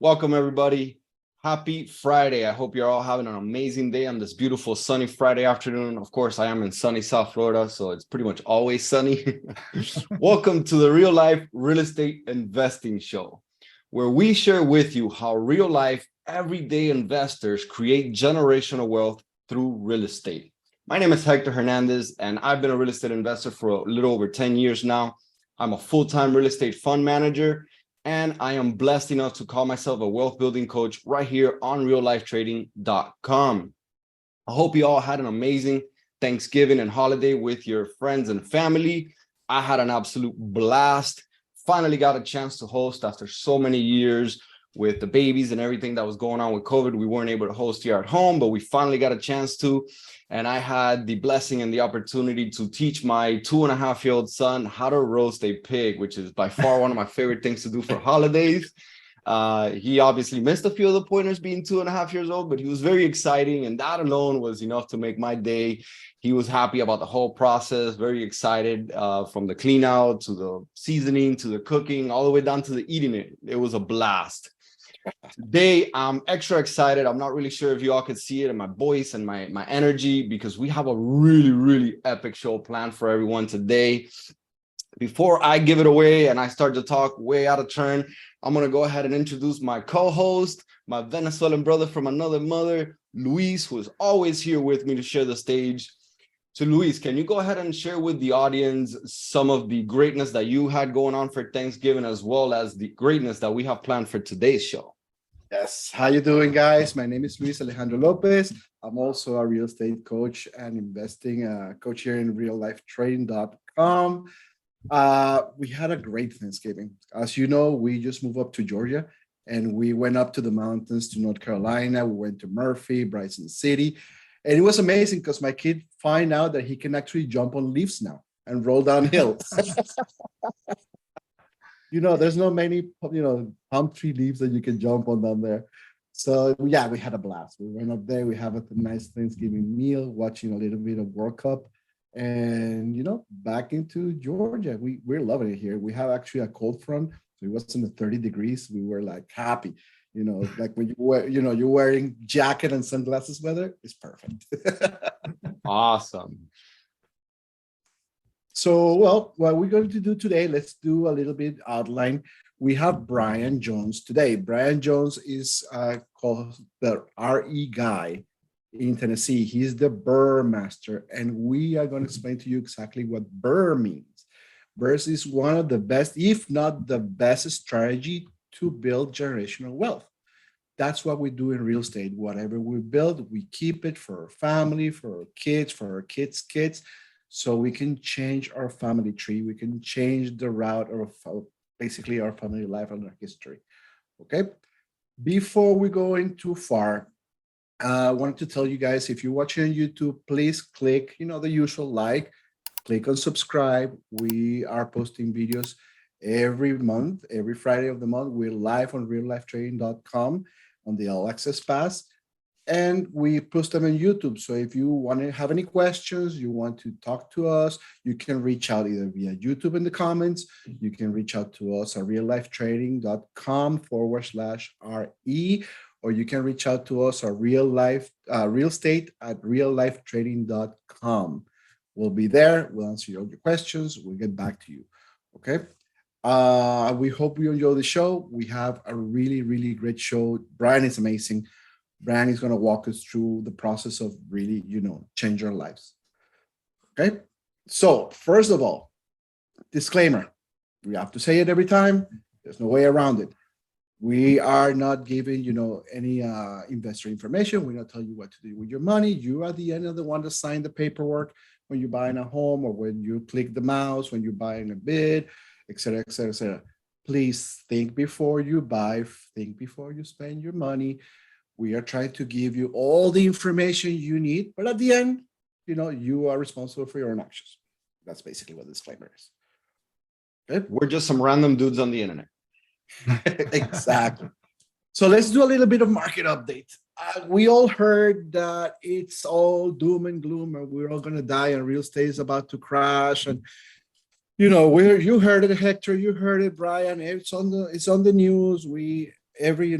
Welcome, everybody. Happy Friday. I hope you're all having an amazing day on this beautiful sunny Friday afternoon. Of course, I am in sunny South Florida, so it's pretty much always sunny. Welcome to the Real Life Real Estate Investing Show, where we share with you how real life, everyday investors create generational wealth through real estate. My name is Hector Hernandez, and I've been a real estate investor for a little over 10 years now. I'm a full-time real estate fund manager, and I am blessed enough to call myself a wealth building coach right here on reallifetrading.com. I hope you all had an amazing Thanksgiving and holiday with your friends and family. I had an absolute blast. Finally got a chance to host after so many years with the babies and everything that was going on with COVID. We weren't able to host here at home, but we finally got a chance to. And I had the blessing and the opportunity to teach my 2.5-year-old son how to roast a pig, which is by far one of my favorite things to do for holidays. He obviously missed a few of the pointers being 2.5 years old, but he was very exciting. And that alone was enough to make my day. He was happy about the whole process, very excited from the clean out to the seasoning, to the cooking, all the way down to the eating it. It was a blast. Today, I'm extra excited. I'm not really sure if you all could see it in my voice and my energy, because we have a really epic show planned for everyone today. Before I give it away and I start to talk way out of turn, I'm going to go ahead and introduce my co-host, my Venezuelan brother from another mother, Luis, who is always here with me to share the stage. So Luis, can you go ahead and share with the audience some of the greatness that you had going on for Thanksgiving, as well as the greatness that we have planned for today's show? Yes. How you doing, guys? My name is Luis Alejandro Lopez. I'm also a real estate coach and investing coach here in reallifetrading.com. We had a great Thanksgiving. As you know, we just moved up to Georgia and we went up to the mountains to North Carolina. We went to Murphy, Bryson City. And it was amazing because my kid find out that he can actually jump on leaves now and roll down hills. There's not many, palm tree leaves that you can jump on down there. So yeah, we had a blast. We went up there. We have a nice Thanksgiving meal, watching a little bit of World Cup, and back into Georgia. We're loving it here. We have actually a cold front, so it wasn't the 30 degrees. We were like happy. Like when you wear, you're wearing jacket and sunglasses weather, it's perfect. Awesome. So, well, what we're going to do today, let's do a little bit outline. We have Bryan Jones today. Bryan Jones is called the REI Guy in Tennessee. He's the Burr Master, and we are going to explain to you exactly what Burr means. Burr is one of the best, if not the best strategy to build generational wealth. That's what we do in real estate. Whatever we build, we keep it for our family, for our kids, for our kids' kids. So we can change our family tree. We can change the route of basically our family life and our history. Okay. Before we go in too far, I wanted to tell you guys, if you're watching on YouTube, please click, the usual click on subscribe. We are posting videos every month, every Friday of the month. We're live on reallifetrading.com on the All Access Pass. And we post them on YouTube. So if you want to have any questions, you want to talk to us, you can reach out either via YouTube in the comments. You can reach out to us at reallifetrading.com/RE, or you can reach out to us at real estate at reallifetrading.com. We'll be there. We'll answer all your questions. We'll get back to you. Okay. We hope you enjoy the show. We have a really great show. Bryan is amazing. Bryan is going to walk us through the process of really, change our lives. Okay. So first of all, disclaimer. We have to say it every time. There's no way around it. We are not giving, any investor information. We're not telling you what to do with your money. You are the end of the one to sign the paperwork when you're buying a home, or when you click the mouse, when you're buying a bid, et cetera, et cetera, et cetera. Please think before you buy. Think before you spend your money. We are trying to give you all the information you need, but at the end, you are responsible for your own actions. That's basically what the disclaimer is. Okay? We're just some random dudes on the internet. Exactly. So let's do a little bit of market update. We all heard that it's all doom and gloom, and we're all going to die, and real estate is about to crash. And you heard it, Hector. You heard it, Bryan. It's on the news. every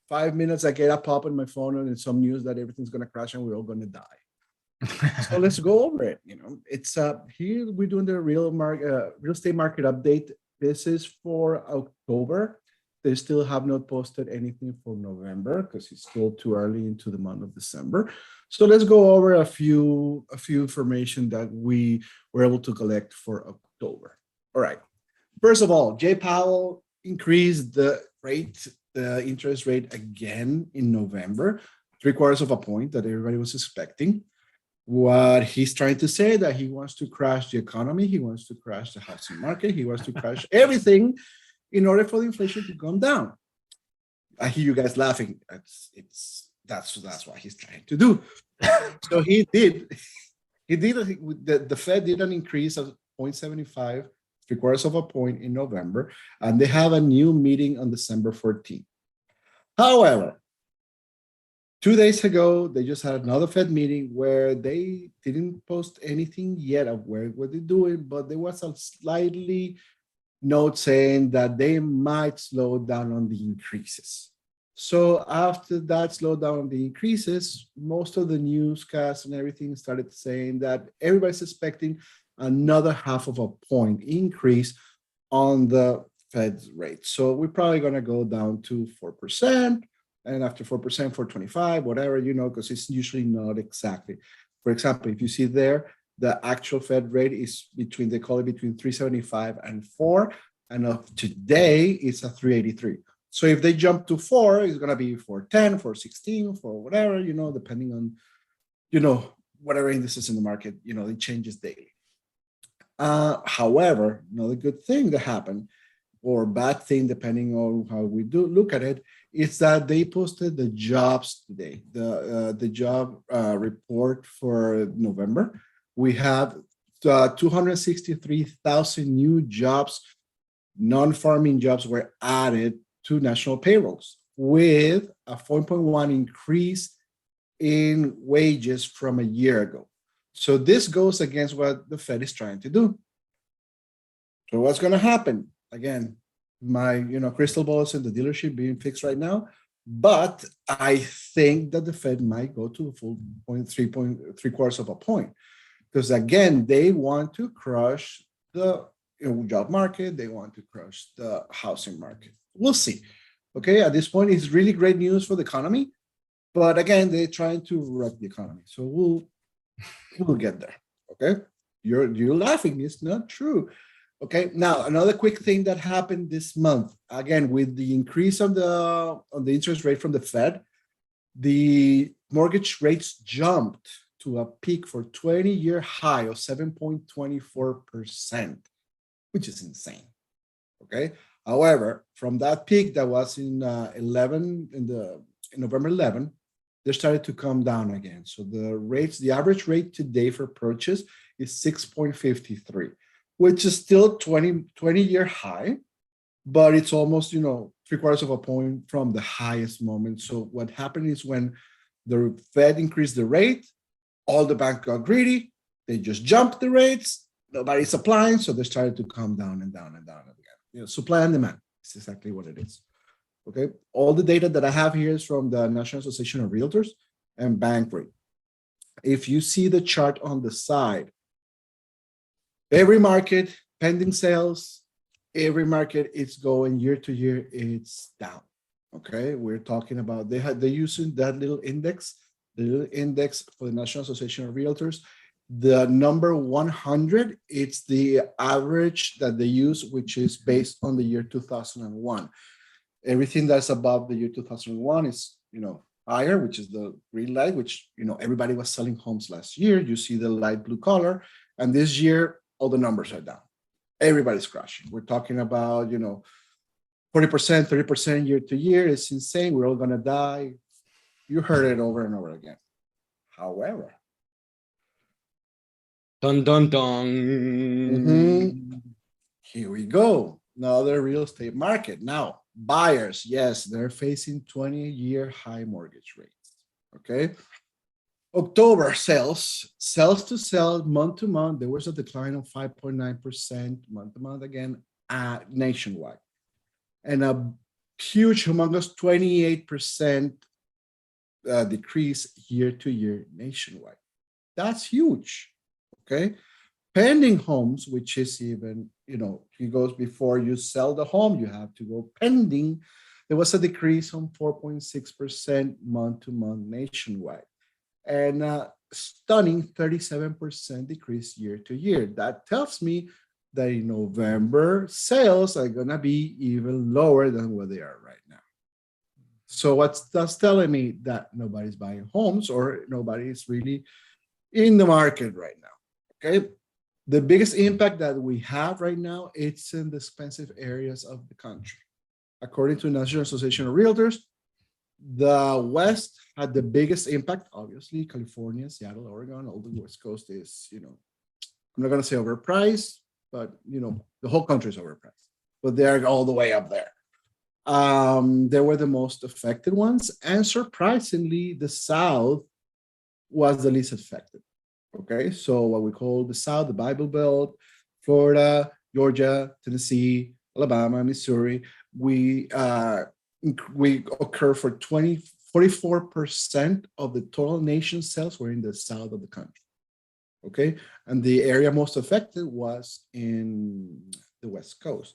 5 minutes I get a pop on my phone and it's some news that everything's gonna crash and we're all gonna die. So let's go over it. It's here we're doing the real estate market update. This is for October. They still have not posted anything for November because it's still too early into the month of December. So let's go over a few information that we were able to collect for October. All right. First of all, Jay Powell increased the interest rate again in November, 3/4 of a point that everybody was expecting. What he's trying to say that he wants to crash the economy, he wants to crash the housing market, he wants to crash everything in order for the inflation to come down. I hear you guys laughing. That's what he's trying to do. So he did. The Fed did an increase of 0.75, 3/4 of a point in November, and they have a new meeting on December 14th. However, 2 days ago, they just had another Fed meeting where they didn't post anything yet of what they're doing, but there was a slightly note saying that they might slow down on the increases. So after that slowdown on the increases, most of the newscasts and everything started saying that everybody's expecting another 1/2 of a point increase on the Fed's rate. So we're probably going to go down to 4%. And after 4%, 4.25, whatever, because it's usually not exactly. For example, if you see there, the actual Fed rate is they call it between 3.75 and 4. And of today, it's a 3.83. So if they jump to 4, it's going to be 4.10, 4.16, for whatever, depending on, whatever indices in the market, it changes daily. However, another good thing that happened, or bad thing, depending on how we do look at it, is that they posted the jobs today, the job report for November. We have 263,000 new jobs, non-farming jobs were added to national payrolls with a 4.1 increase in wages from a year ago. So this goes against what the Fed is trying to do. So what's going to happen? Again, my crystal ball is in the dealership being fixed right now, but I think that the Fed might go to a full 3/4 of a point, because again, they want to crush the job market, they want to crush the housing market. We'll see. Okay, at this point, it's really great news for the economy, but again, they're trying to wreck the economy. So we'll get there. Okay, you're laughing. It's not true. Okay, now another quick thing that happened this month, again, with the increase on the interest rate from the Fed, the mortgage rates jumped to a peak for 20-year high of 7.24%, which is insane. Okay, however, from that peak that was in November 11, they started to come down again. So the average rate today for purchase is 6.53. which is still 20-year high, but it's almost, 3/4 of a point from the highest moment. So what happened is when the Fed increased the rate, all the banks got greedy. They just jumped the rates. Nobody's supplying, so they started to come down and down and down again. Supply and demand. It's exactly what it is. Okay. All the data that I have here is from the National Association of Realtors and Bankrate. If you see the chart on the side, every market, pending sales, every market, it's going year to year, it's down. Okay, we're talking about they're using that little index, the little index for the National Association of Realtors. The number 100, it's the average that they use, which is based on the year 2001. Everything that's above the year 2001 is, higher, which is the green light, which, everybody was selling homes last year. You see the light blue color, and this year, all the numbers are down. Everybody's crashing. We're talking about, 40%, 30% year to year. It's insane. We're all going to die. You heard it over and over again. However, dun dun dun. Here we go. Another real estate market. Now, buyers, yes, they're facing 20-year high mortgage rates. Okay. October sales to sell month to month, there was a decline of 5.9% month to month again nationwide. And a huge, humongous 28% decrease year to year nationwide. That's huge. Okay. Pending homes, which is even, it goes before you sell the home, you have to go pending. There was a decrease on 4.6% month to month nationwide, and stunning 37% decrease year to year. That tells me that in November, sales are going to be even lower than what they are right now. So that's telling me that nobody's buying homes or nobody's really in the market right now. Okay. The biggest impact that we have right now, it's in the expensive areas of the country. According to the National Association of Realtors, the West had the biggest impact. Obviously, California, Seattle, Oregon, all the West Coast is, I'm not going to say overpriced, but, the whole country is overpriced. But they're all the way up there. They were the most affected ones. And surprisingly, the South was the least affected. Okay, so what we call the South, the Bible Belt, Florida, Georgia, Tennessee, Alabama, Missouri, we occur for 44% of the total nation sales were in the south of the country. Okay, and the area most affected was in the West Coast.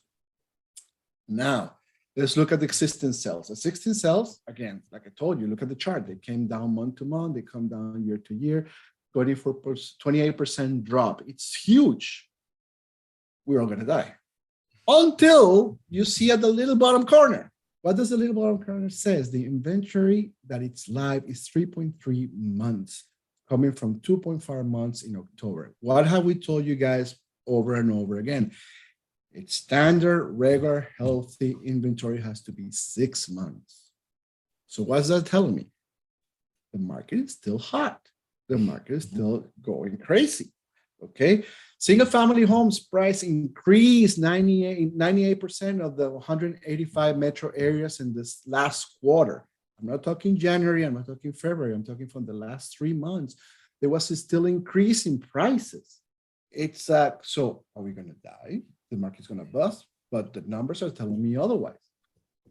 Now, let's look at the existing sales. Existing sales, again, like I told you, look at the chart. They came down month to month. They come down year to year. 28% drop. It's huge. We're all going to die. Until you see at the little bottom corner. What does the little bottom corner says? The inventory that it's live is 3.3 months, coming from 2.5 months in October. What have we told you guys over and over again? It's standard, regular, healthy inventory has to be 6 months. So what's that telling me? The market is still hot. The market is still going crazy. Okay. Single family homes price increased 98% of the 185 metro areas in this last quarter. I'm not talking January. I'm not talking February. I'm talking from the last 3 months. There was still increase in prices. It's so are we going to die? The market's going to bust, but the numbers are telling me otherwise.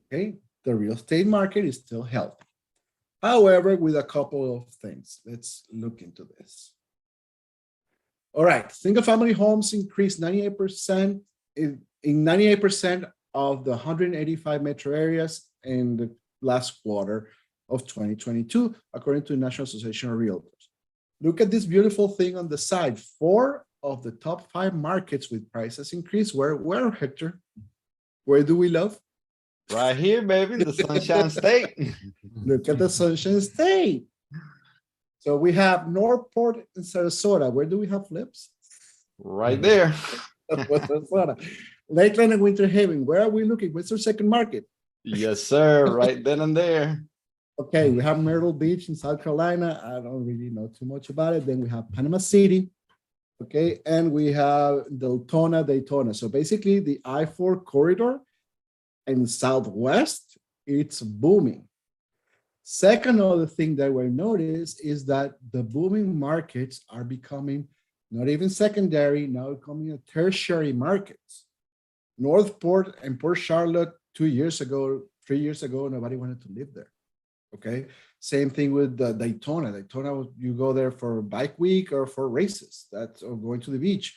Okay. The real estate market is still healthy. However, with a couple of things, let's look into this. All right, single family homes increased 98% in 98% of the 185 metro areas in the last quarter of 2022, according to the National Association of Realtors. Look at this beautiful thing on the side. 4 of the top 5 markets with prices increase. Where, Hector? Where do we love? Right here, baby, the Sunshine State. Look at the Sunshine State. So we have Northport and Sarasota. Where do we have flips? Right there. Lakeland and Winter Haven. Where are we looking? What's our second market? Yes, sir. Right then and there. Okay, we have Myrtle Beach in South Carolina. I don't really know too much about it. Then we have Panama City. Okay, and we have Daytona. So basically the I-4 corridor in Southwest, it's booming. Second other thing that we notice is that the booming markets are becoming not even secondary, now becoming a tertiary markets. Northport and Port Charlotte 2 years ago, 3 years ago, nobody wanted to live there. Okay. Same thing with Daytona. Daytona, you go there for bike week or for races, or going to the beach.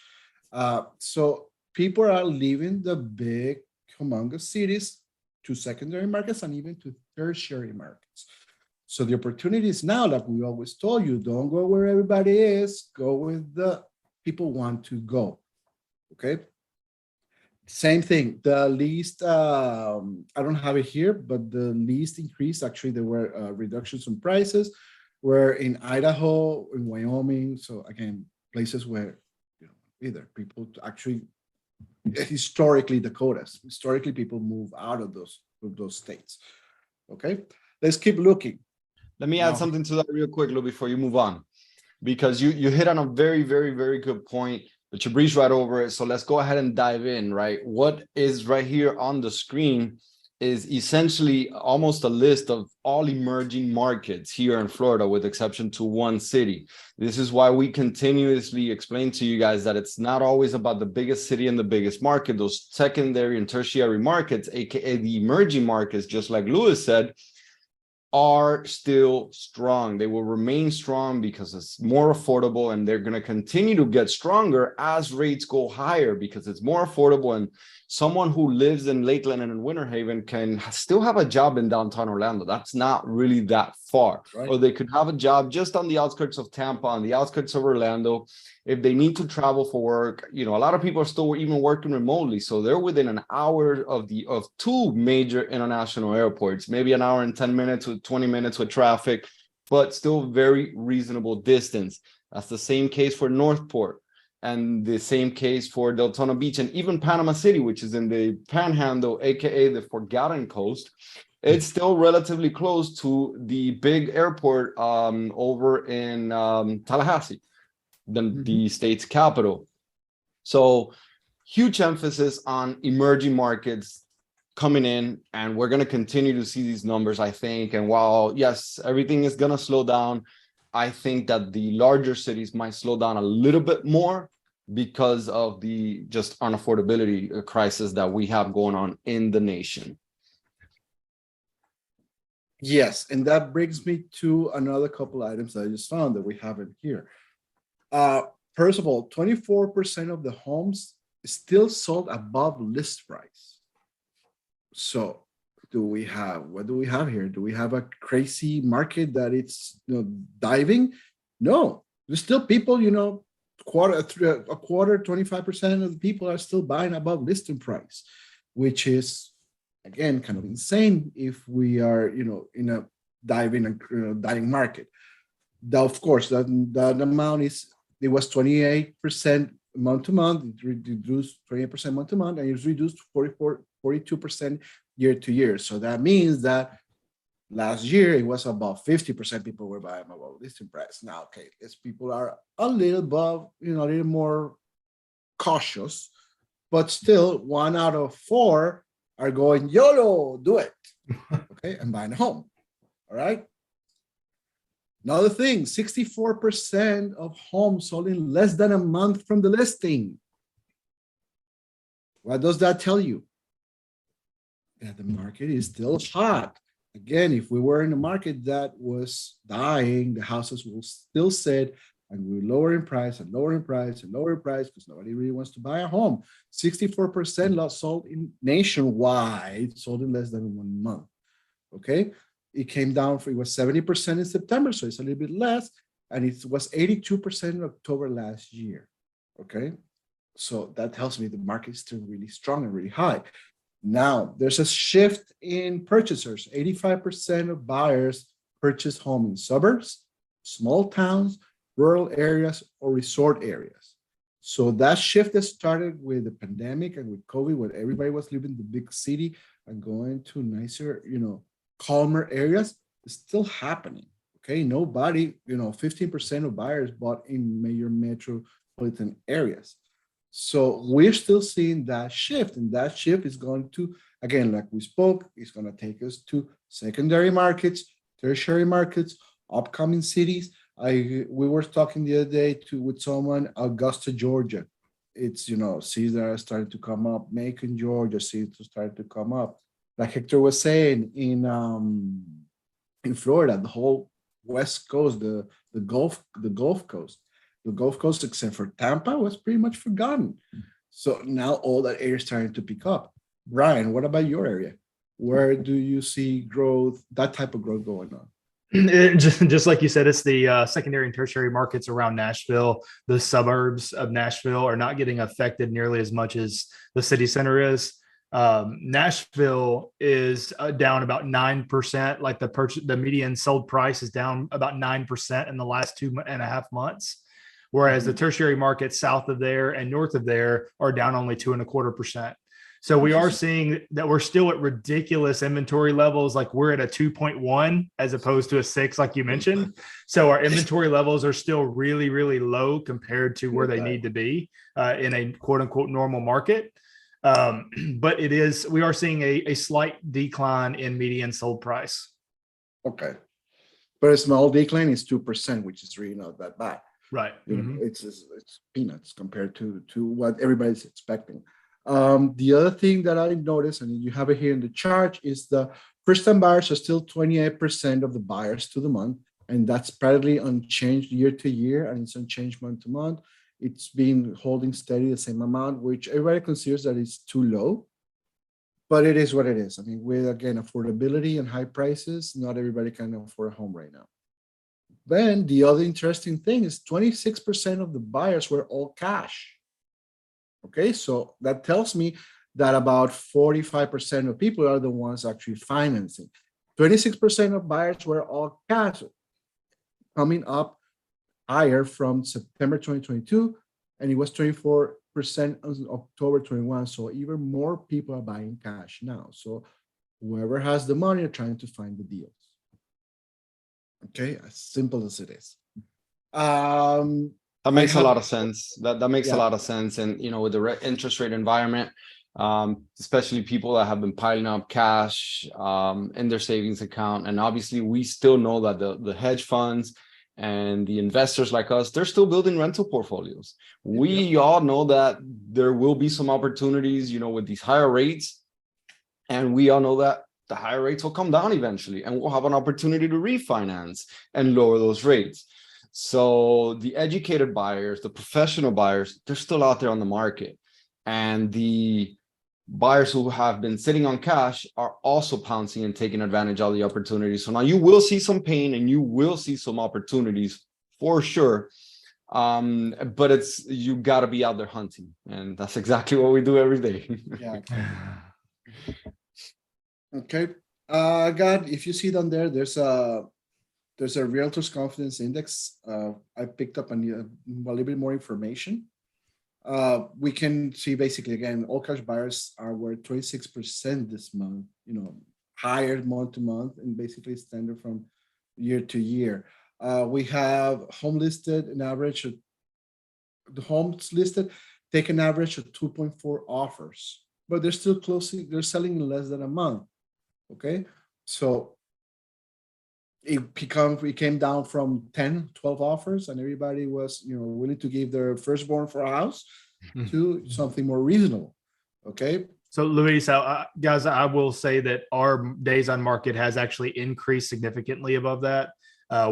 So people are leaving the big, humongous cities to secondary markets and even to tertiary markets. So the opportunity is now, like we always told you, don't go where everybody is, go with the people want to go. Okay. Same thing, the least, I don't have it here, but the least increase, actually, there were reductions in prices, were in Idaho, in Wyoming. So again, places where, either people actually, historically people move out of those states. Okay, let's keep looking. Let me add something to that real quick, Lou, before you move on, because you hit on a very, very, very good point, but you breezed right over it. So let's go ahead and dive in, right? What is right here on the screen is essentially almost a list of all emerging markets here in Florida, with exception to one city. This is why we continuously explain to you guys that it's not always about the biggest city and the biggest market. Those secondary and tertiary markets, aka the emerging markets, just like Lewis said, are still strong. They will remain strong because it's more affordable, and they're going to continue to get stronger as rates go higher because it's more affordable. And someone who lives in Lakeland and in Winter Haven can still have a job in downtown Orlando. That's not really that far. Right. Or they could have a job just on the outskirts of Tampa, on the outskirts of Orlando. If they need to travel for work, a lot of people are still even working remotely. So they're within an hour of two major international airports, maybe an hour and 10 minutes with 20 minutes with traffic, but still very reasonable distance. That's the same case for Northport, and the same case for Deltona Beach, and even Panama City, which is in the Panhandle, aka the Forgotten Coast. It's still relatively close to the big airport over in Tallahassee, the state's capital. So huge emphasis on emerging markets coming in, and we're going to continue to see these numbers, I think. And while, yes, everything is going to slow down, I think that the larger cities might slow down a little bit more because of the just unaffordability crisis that we have going on in the nation. Yes, and that brings me to another couple items that I just found that we haven't here. First of all, 24% of the homes still sold above list price. So what do we have here? Do we have a crazy market that it's diving? No, there's still people, a quarter, 25% of the people are still buying above listing price, which is, again, kind of insane if we are, in a diving market. Now, of course, that amount it was 28% month to month, it reduced 28% month to month, and it's reduced 42% year to year. So that means that last year it was about 50% people were buying above listing price. Now, okay, as people are a little above, a little more cautious, but still 1 out of 4 are going YOLO, do it, okay, and buying a home. All right. Another thing, 64% of homes sold in less than a month from the listing. What does that tell you? That the market is still hot. Again, if we were in a market that was dying, the houses will still sit and we're lowering price and lowering price and lowering price because nobody really wants to buy a home. 64% sold in nationwide, sold in less than 1 month. Okay. It came down it was 70% in September, so it's a little bit less, and it was 82% in October last year. Okay, so that tells me the market is still really strong and really high. Now, there's a shift in purchasers. 85% of buyers purchase home in suburbs, small towns, rural areas, or resort areas. So that shift that started with the pandemic and with COVID, when everybody was leaving the big city and going to nicer, calmer areas, is still happening. Okay, nobody, 15% of buyers bought in major metropolitan areas. So we're still seeing that shift, and that shift is going to, again, like we spoke, it's going to take us to secondary markets, tertiary markets, upcoming cities. We were talking the other day with someone, Augusta, Georgia. It's, cities that are starting to come up. Macon, Georgia, cities to start to come up. Like Hector was saying, in Florida, the whole West Coast, the Gulf Coast. The Gulf Coast, except for Tampa, was pretty much forgotten. So now all that area is starting to pick up. Bryan, what about your area? Where do you see growth, that type of growth going on? Just like you said, it's the secondary and tertiary markets around Nashville. The suburbs of Nashville are not getting affected nearly as much as the city center is. Nashville is down about 9%. Like the median sold price is down about 9% in the last 2.5 months. Whereas the tertiary markets south of there and north of there are down only 2.25%. So we are seeing that we're still at ridiculous inventory levels. Like we're at a 2.1 as opposed to a 6, like you mentioned. So our inventory levels are still really, really low compared to where they need to be in a quote unquote normal market. But we are seeing a slight decline in median sold price. Okay. But a small decline is 2%, which is really not that bad. Right. You know, it's peanuts compared to what everybody's expecting. The other thing that I noticed, and you have it here in the chart, is the first-time buyers are still 28% of the buyers to the month, and that's practically unchanged year to year, and it's unchanged month to month. It's been holding steady the same amount, which everybody considers that it's too low, but it is what it is. I mean, with, again, affordability and high prices, not everybody can afford a home right now. Then the other interesting thing is 26% of the buyers were all cash. Okay, so that tells me that about 45% of people are the ones actually financing. 26% of buyers were all cash, coming up higher from September 2022, and it was 24% on October 21. So even more people are buying cash now. So whoever has the money are trying to find the deals. Okay, as simple as it is. That makes a lot of sense. That makes a lot of sense. And, you know, with the interest rate environment, especially people that have been piling up cash in their savings account. And obviously, we still know that the hedge funds and the investors like us, they're still building rental portfolios. We all know that there will be some opportunities, you know, with these higher rates. And we all know that the higher rates will come down eventually, and we'll have an opportunity to refinance and lower those rates. So the educated buyers, the professional buyers, they're still out there on the market. And the buyers who have been sitting on cash are also pouncing and taking advantage of the opportunities. So now you will see some pain and you will see some opportunities for sure. But you got to be out there hunting. And that's exactly what we do every day. Yeah. Okay. God, if you see down there, there's a realtor's confidence index. I picked up a little bit more information. We can see basically, again, all cash buyers are worth 26% this month, you know, higher month to month, and basically standard from year to year. We have home listed, an average of the homes listed take an average of 2.4 offers, but they're still closing, they're selling in less than a month. Okay, so it came down from 10, 12 offers, and everybody was, you know, willing to give their firstborn for a house to something more reasonable. Okay. So Luis, guys, I will say that our days on market has actually increased significantly above that.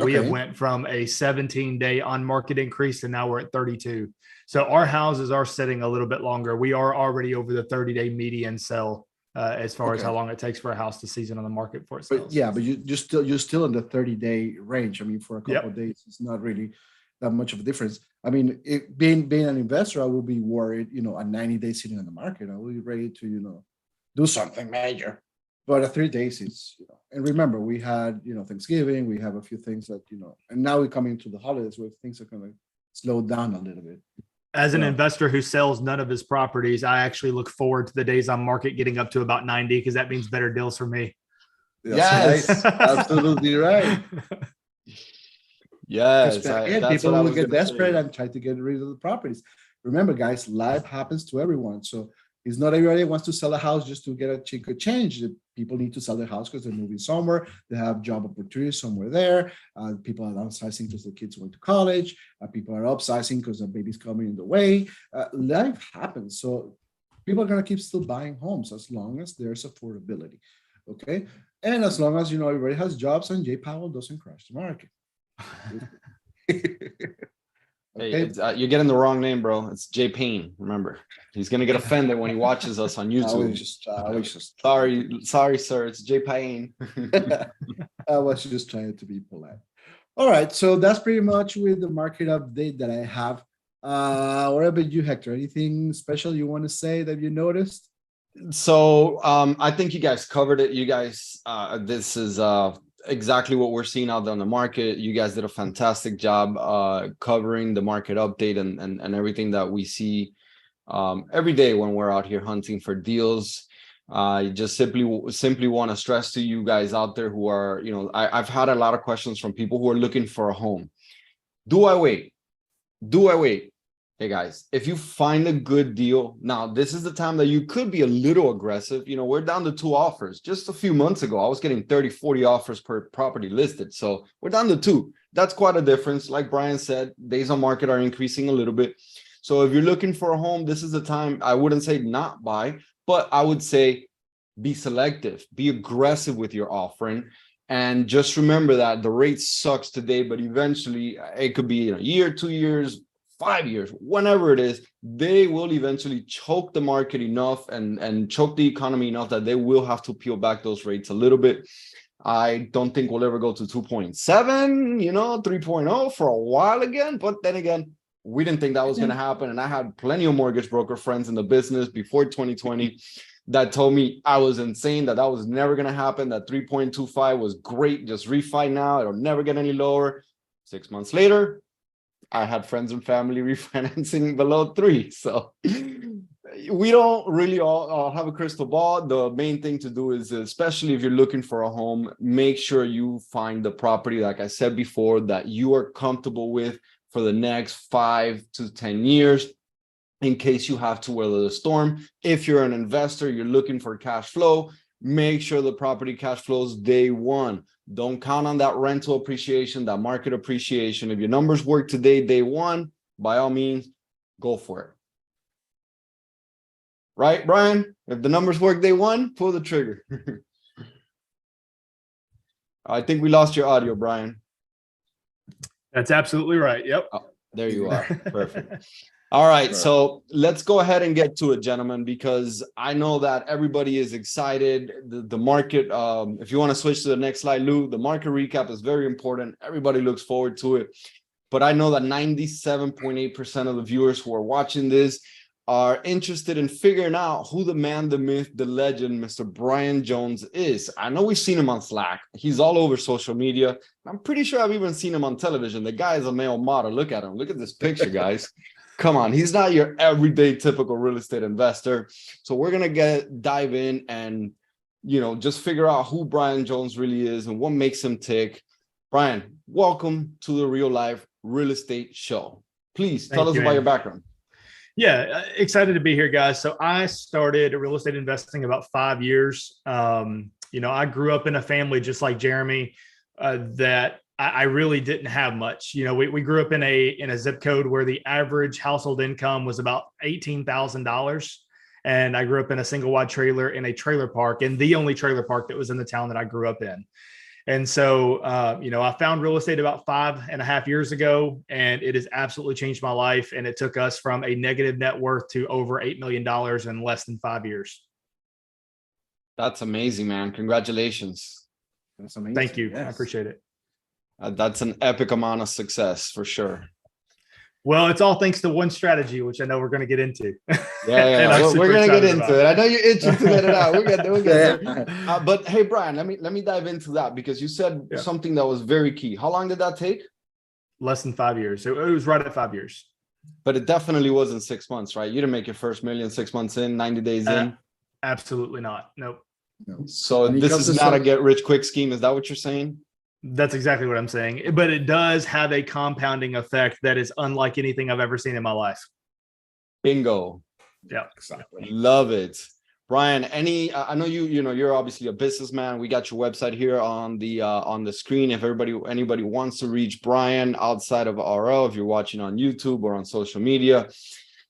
We have went from a 17-day on market increase, and now we're at 32. So our houses are sitting a little bit longer. We are already over the 30-day median sell. As far as how long it takes for a house to season on the market for itself. But yeah, but you're still in the 30-day range. I mean, for a couple of days, it's not really that much of a difference. I mean, being an investor, I will be worried, you know, at 90 days sitting on the market, I will be ready to, you know, do something major. But at 3 days, it's, you know, and remember, we had, you know, Thanksgiving, we have a few things that, you know, and now we're coming to the holidays where things are going to slow down a little bit. As an investor who sells none of his properties, I actually look forward to the days on market getting up to about 90, because that means better deals for me. Yes, absolutely right. Yes, people will get desperate and try to get rid of the properties. Remember, guys, life happens to everyone. So it's not everybody wants to sell a house just to get a cheaper change. People need to sell their house because they're moving somewhere. They have job opportunities somewhere there. People are downsizing because their kids went to college. People are upsizing because the baby's coming in the way. Life happens. So people are going to keep still buying homes as long as there's affordability. Okay. And as long as, you know, everybody has jobs and Jay Powell doesn't crash the market. Hey, you're getting the wrong name, bro. It's Jay Payne. Remember, he's gonna get offended when he watches us on YouTube. Sorry, sir. It's Jay Payne. I was just trying to be polite. All right, so that's pretty much with the market update that I have. What about you, Hector? Anything special you want to say that you noticed? So I think you guys covered it. You guys, this is exactly what we're seeing out there on the market. You guys did a fantastic job covering the market update and everything that we see every day when we're out here hunting for deals. Just simply want to stress to you guys out there who are, you know, I've had a lot of questions from people who are looking for a home. Do I wait? Hey guys, if you find a good deal, now this is the time that you could be a little aggressive. You know, we're down to 2 offers. Just a few months ago, I was getting 30, 40 offers per property listed. So we're down to 2. That's quite a difference. Like Bryan said, days on market are increasing a little bit. So if you're looking for a home, this is the time. I wouldn't say not buy, but I would say be selective, be aggressive with your offering. And just remember that the rate sucks today, but eventually it could be in a year, 2 years, 5 years, whenever it is, they will eventually choke the market enough and choke the economy enough that they will have to peel back those rates a little bit. I don't think we'll ever go to 2.7, 3.0 for a while again. But then again, we didn't think that was going to happen. And I had plenty of mortgage broker friends in the business before 2020 that told me I was insane, that was never going to happen, that 3.25 was great. Just refi now. It'll never get any lower. 6 months later, I had friends and family refinancing below 3. So we don't really all have a crystal ball. The main thing to do is, especially if you're looking for a home, make sure you find the property, like I said before, that you are comfortable with for the next 5 to 10 years, in case you have to weather the storm. If you're an investor, you're looking for cash flow, make sure the property cash flows day one. Don't count on that rental appreciation, that market appreciation. If your numbers work today, day one, by all means, go for it. Right, Bryan? If the numbers work day one, pull the trigger. I think we lost your audio, Bryan. That's absolutely right. Yep. Oh, there you are. Perfect. All right, so let's go ahead and get to it, gentlemen, because I know that everybody is excited. The market, if you want to switch to the next slide, Lou, the market recap is very important. Everybody looks forward to it. But I know that 97.8% of the viewers who are watching this are interested in figuring out who the man, the myth, the legend, Mr. Bryan Jones is. I know we've seen him on Slack. He's all over social media. I'm pretty sure I've even seen him on television. The guy is a male model. Look at him. Look at this picture, guys. Come on, he's not your everyday typical real estate investor. So we're gonna dive in and just figure out who Bryan Jones really is and what makes him tick. Bryan, welcome to the Real Life Real Estate Show. Please tell us about your background. Yeah, excited to be here, guys. So I started real estate investing about 5 years. I grew up in a family just like Jeremy that I really didn't have much. We grew up in a zip code where the average household income was about $18,000. And I grew up in a single wide trailer in a trailer park, and the only trailer park that was in the town that I grew up in. And so, I found real estate about 5.5 years ago, and it has absolutely changed my life. And it took us from a negative net worth to over $8 million in less than 5 years. That's amazing, man. Congratulations. That's amazing. Thank you. Yes. I appreciate it. That's an epic amount of success for sure. Well, it's all thanks to one strategy, which I know we're going to get into. Yeah. We're going to get into it. I know you're itching to get it out. We'll get there. But hey, Bryan, let me dive into that, because you said something that was very key. How long did that take? Less than 5 years. It was right at 5 years. But it definitely wasn't 6 months, right? You didn't make your first million 6 months in, 90 days in. Absolutely not. Nope. No. So this is not a get rich quick scheme. Is that what you're saying? That's exactly what I'm saying. But it does have a compounding effect that is unlike anything I've ever seen in my life. Bingo. Yeah, exactly. Love it. Bryan, I know you're obviously a businessman. We got your website here on the screen. If anybody wants to reach Bryan outside of RL, if you're watching on YouTube or on social media,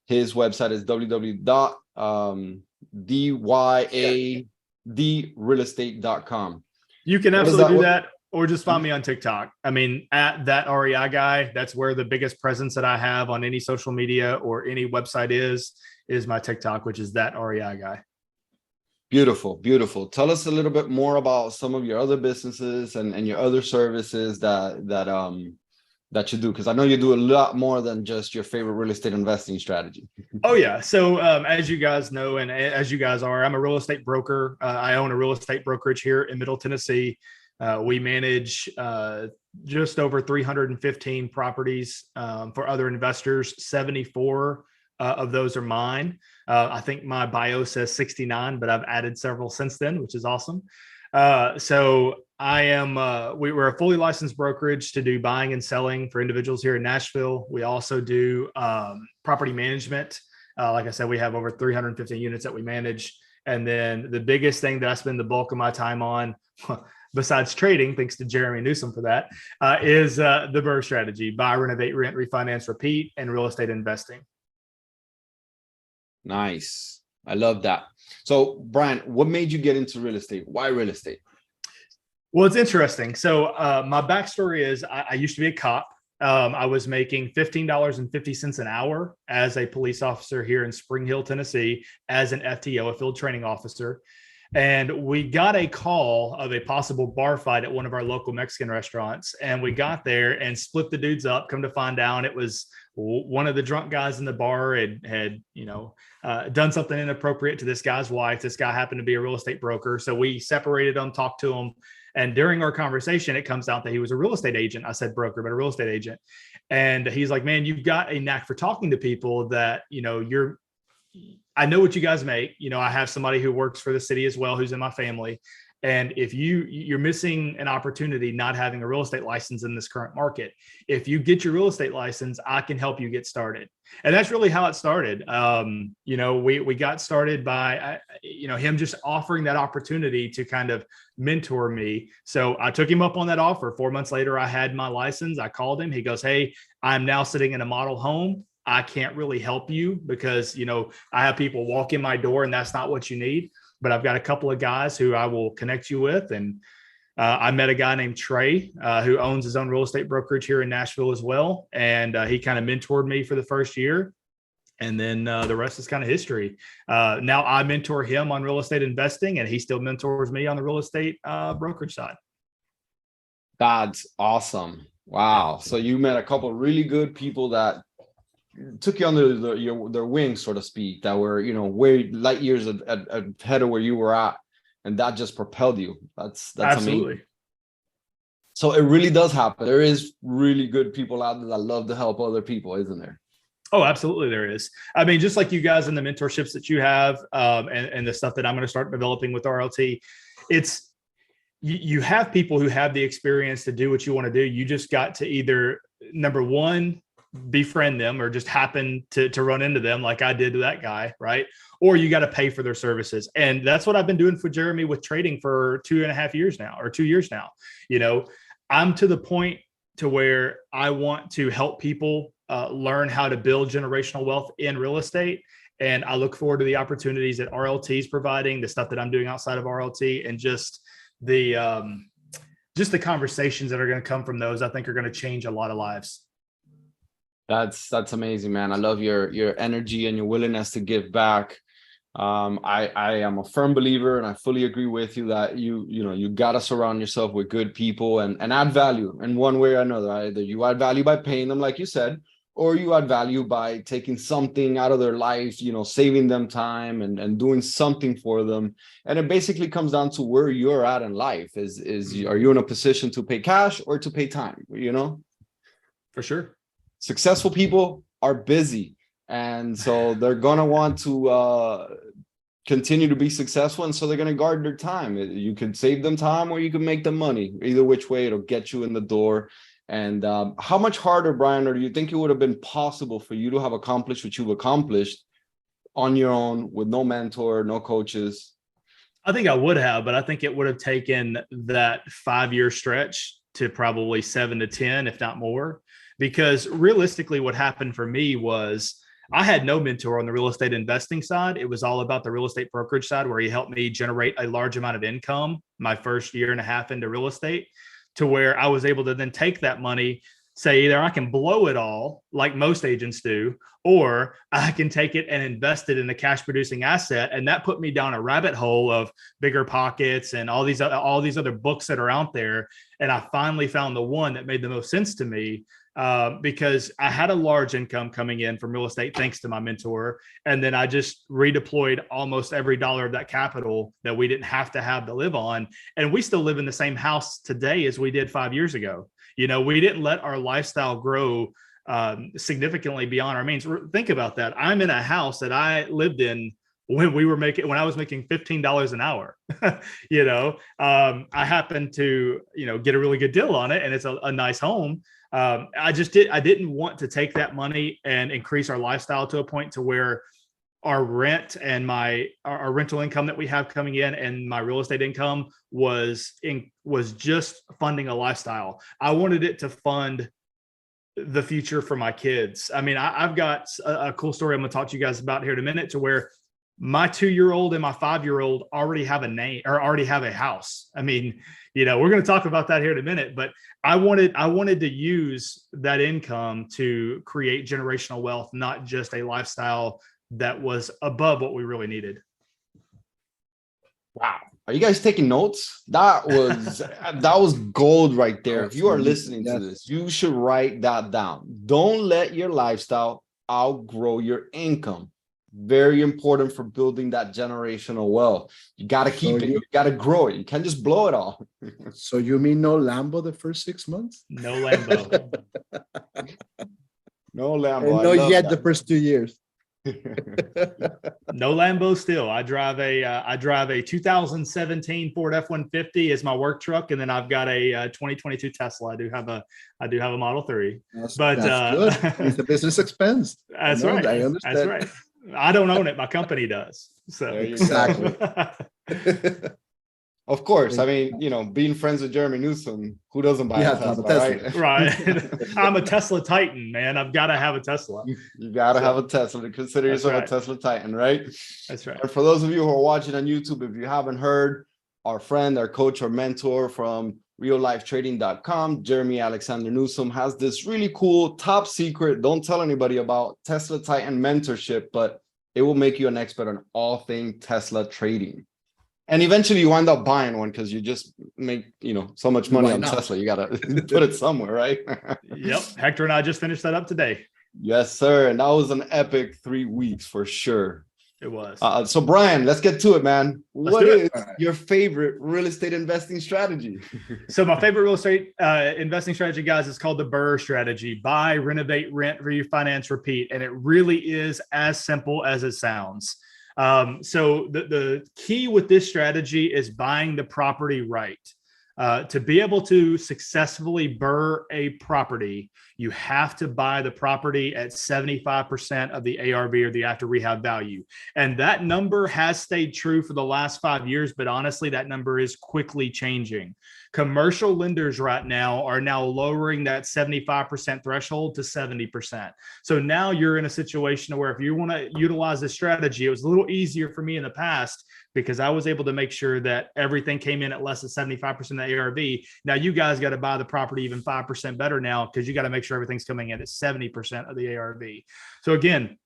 his website is www.dyaderealestate.com. You can absolutely do that, or just find me on TikTok. I mean, at that REI guy. That's where the biggest presence that I have on any social media or any website is my TikTok, which is that REI guy. Beautiful, beautiful. Tell us a little bit more about some of your other businesses and your other services that you do, because I know you do a lot more than just your favorite real estate investing strategy. Oh yeah. So as you guys know, and as you guys are, I'm a real estate broker. I own a real estate brokerage here in Middle Tennessee. We manage just over 315 properties for other investors. 74 of those are mine. I think my bio says 69, but I've added several since then, which is awesome. So I am, we're a fully licensed brokerage to do buying and selling for individuals here in Nashville. We also do property management. Like I said, we have over 350 units that we manage. And then the biggest thing that I spend the bulk of my time on, besides trading, thanks to Jeremy Newsom for that, is the BRRRR strategy: buy, renovate, rent, refinance, repeat, and real estate investing. Nice. I love that. So, Bryan, what made you get into real estate? Why real estate? Well, it's interesting. So my backstory is I used to be a cop. I was making $15.50 an hour as a police officer here in Spring Hill, Tennessee, as an FTO, a field training officer. And we got a call of a possible bar fight at one of our local Mexican restaurants. And we got there and split the dudes up. Come to find out, it was one of the drunk guys in the bar had done something inappropriate to this guy's wife. This guy happened to be a real estate broker. So we separated them, talked to him. And during our conversation, it comes out that he was a real estate agent. I said broker, but a real estate agent. And he's like, man, you've got a knack for talking to people that, I know what you guys make. I have somebody who works for the city as well, who's in my family. And if you're missing an opportunity not having a real estate license in this current market, if you get your real estate license, I can help you get started. And that's really how it started. We got started by, him just offering that opportunity to kind of mentor me. So I took him up on that offer. 4 months later, I had my license. I called him. He goes, hey, I'm now sitting in a model home. I can't really help you because, I have people walk in my door and that's not what you need. But I've got a couple of guys who I will connect you with. And I met a guy named Trey who owns his own real estate brokerage here in Nashville as well. And he kind of mentored me for the first year. And then the rest is kind of history. Now I mentor him on real estate investing, and he still mentors me on the real estate brokerage side. That's awesome. Wow. So you met a couple of really good people that took you under their wings, so to speak, that were, way light years ahead of where you were at. And that just propelled you. That's Absolutely amazing. So it really does happen. There is really good people out there that love to help other people, isn't there? Oh, absolutely. There is. I mean, just like you guys in the mentorships that you have and the stuff that I'm going to start developing with RLT, it's, you have people who have the experience to do what you want to do. You just got to either, number one, befriend them or just happen to run into them like I did to that guy, right? Or you got to pay for their services. And that's what I've been doing for Jeremy with trading for 2.5 years now, or 2 years now. I'm to the point to where I want to help people learn how to build generational wealth in real estate. And I look forward to the opportunities that RLT is providing, the stuff that I'm doing outside of RLT, and just the conversations that are going to come from those, I think are going to change a lot of lives. That's amazing, man. I love your energy and your willingness to give back. I am a firm believer, and I fully agree with you that you got to surround yourself with good people and add value in one way or another. Either you add value by paying them, like you said, or you add value by taking something out of their life, saving them time and doing something for them. And it basically comes down to where you're at in life. Are you in a position to pay cash or to pay time? For sure. Successful people are busy, and so they're going to want to continue to be successful, and so they're going to guard their time. You could save them time or you can make them money. Either which way, it'll get you in the door. And how much harder, Bryan, or do you think it would have been possible for you to have accomplished what you've accomplished on your own with no mentor, no coaches? I think I would have, but I think it would have taken that 5-year stretch to probably 7 to 10, if not more. Because realistically, what happened for me was I had no mentor on the real estate investing side. It was all about the real estate brokerage side, where he helped me generate a large amount of income my first 1.5 years into real estate, to where I was able to then take that money, say either I can blow it all like most agents do, or I can take it and invest it in a cash producing asset. And that put me down a rabbit hole of Bigger Pockets and all these other books that are out there. And I finally found the one that made the most sense to me. Because I had a large income coming in from real estate thanks to my mentor. And then I just redeployed almost every dollar of that capital that we didn't have to live on. And we still live in the same house today as we did 5 years ago. We didn't let our lifestyle grow significantly beyond our means. Think about that. I'm in a house that I lived in when I was making $15 an hour. I happened to, get a really good deal on it, and it's a nice home. I didn't want to take that money and increase our lifestyle to a point to where our rent and our rental income that we have coming in and my real estate income was just funding a lifestyle. I wanted it to fund the future for my kids. I mean, I've got a cool story I'm going to talk to you guys about here in a minute, to where my 2-year-old and my 5-year-old already have a house. I mean, we're going to talk about that here in a minute, but I wanted to use that income to create generational wealth, not just a lifestyle that was above what we really needed. Wow. Are you guys taking notes? That was gold right there. If you are listening to this, you should write that down. Don't let your lifestyle outgrow your income. Very important for building that generational wealth. You got to keep it. You got to grow it. You can't just blow it all. So you mean no Lambo the first 6 months? No Lambo. No Lambo. And no yet the first 2 years. No Lambo still. I drive a 2017 Ford F-150 as my work truck, and then I've got a 2022 Tesla. I do have a Model 3. That's good. It's a business expense. That's right. I understand. That's right. I don't own it. My company does. So exactly. Of course. I mean, being friends with Jeremy Newsom, who doesn't buy a Tesla, right? Right. I'm a Tesla Titan, man. I've got to have a Tesla. You got to have a Tesla to consider yourself a Tesla Titan, right? That's right. And for those of you who are watching on YouTube, if you haven't heard, our friend, our coach, our mentor from reallifetrading.com, Jeremy Alexander Newsom, has this really cool, top secret, don't tell anybody about Tesla Titan mentorship, but it will make you an expert on all things Tesla trading. And eventually you wind up buying one because you just make, so much money on Tesla. You got to put it somewhere, right? Yep. Hector and I just finished that up today. Yes, sir. And that was an epic 3 weeks for sure. It was. So Bryan, let's get to it, man. What is your favorite real estate investing strategy? So my favorite real estate investing strategy, guys, is called the BRRRR strategy: buy, renovate, rent, refinance, repeat. And it really is as simple as it sounds. So the key with this strategy is buying the property right. To be able to successfully BRRRR a property, you have to buy the property at 75% of the ARV, or the after rehab value. And that number has stayed true for the last 5 years, but honestly, that number is quickly changing. Commercial lenders right now are lowering that 75% threshold to 70%. So now you're in a situation where if you want to utilize this strategy, it was a little easier for me in the past because I was able to make sure that everything came in at less than 75% of the ARV. Now you guys got to buy the property even 5% better now, because you got to make sure everything's coming in at 70% of the ARV. So again,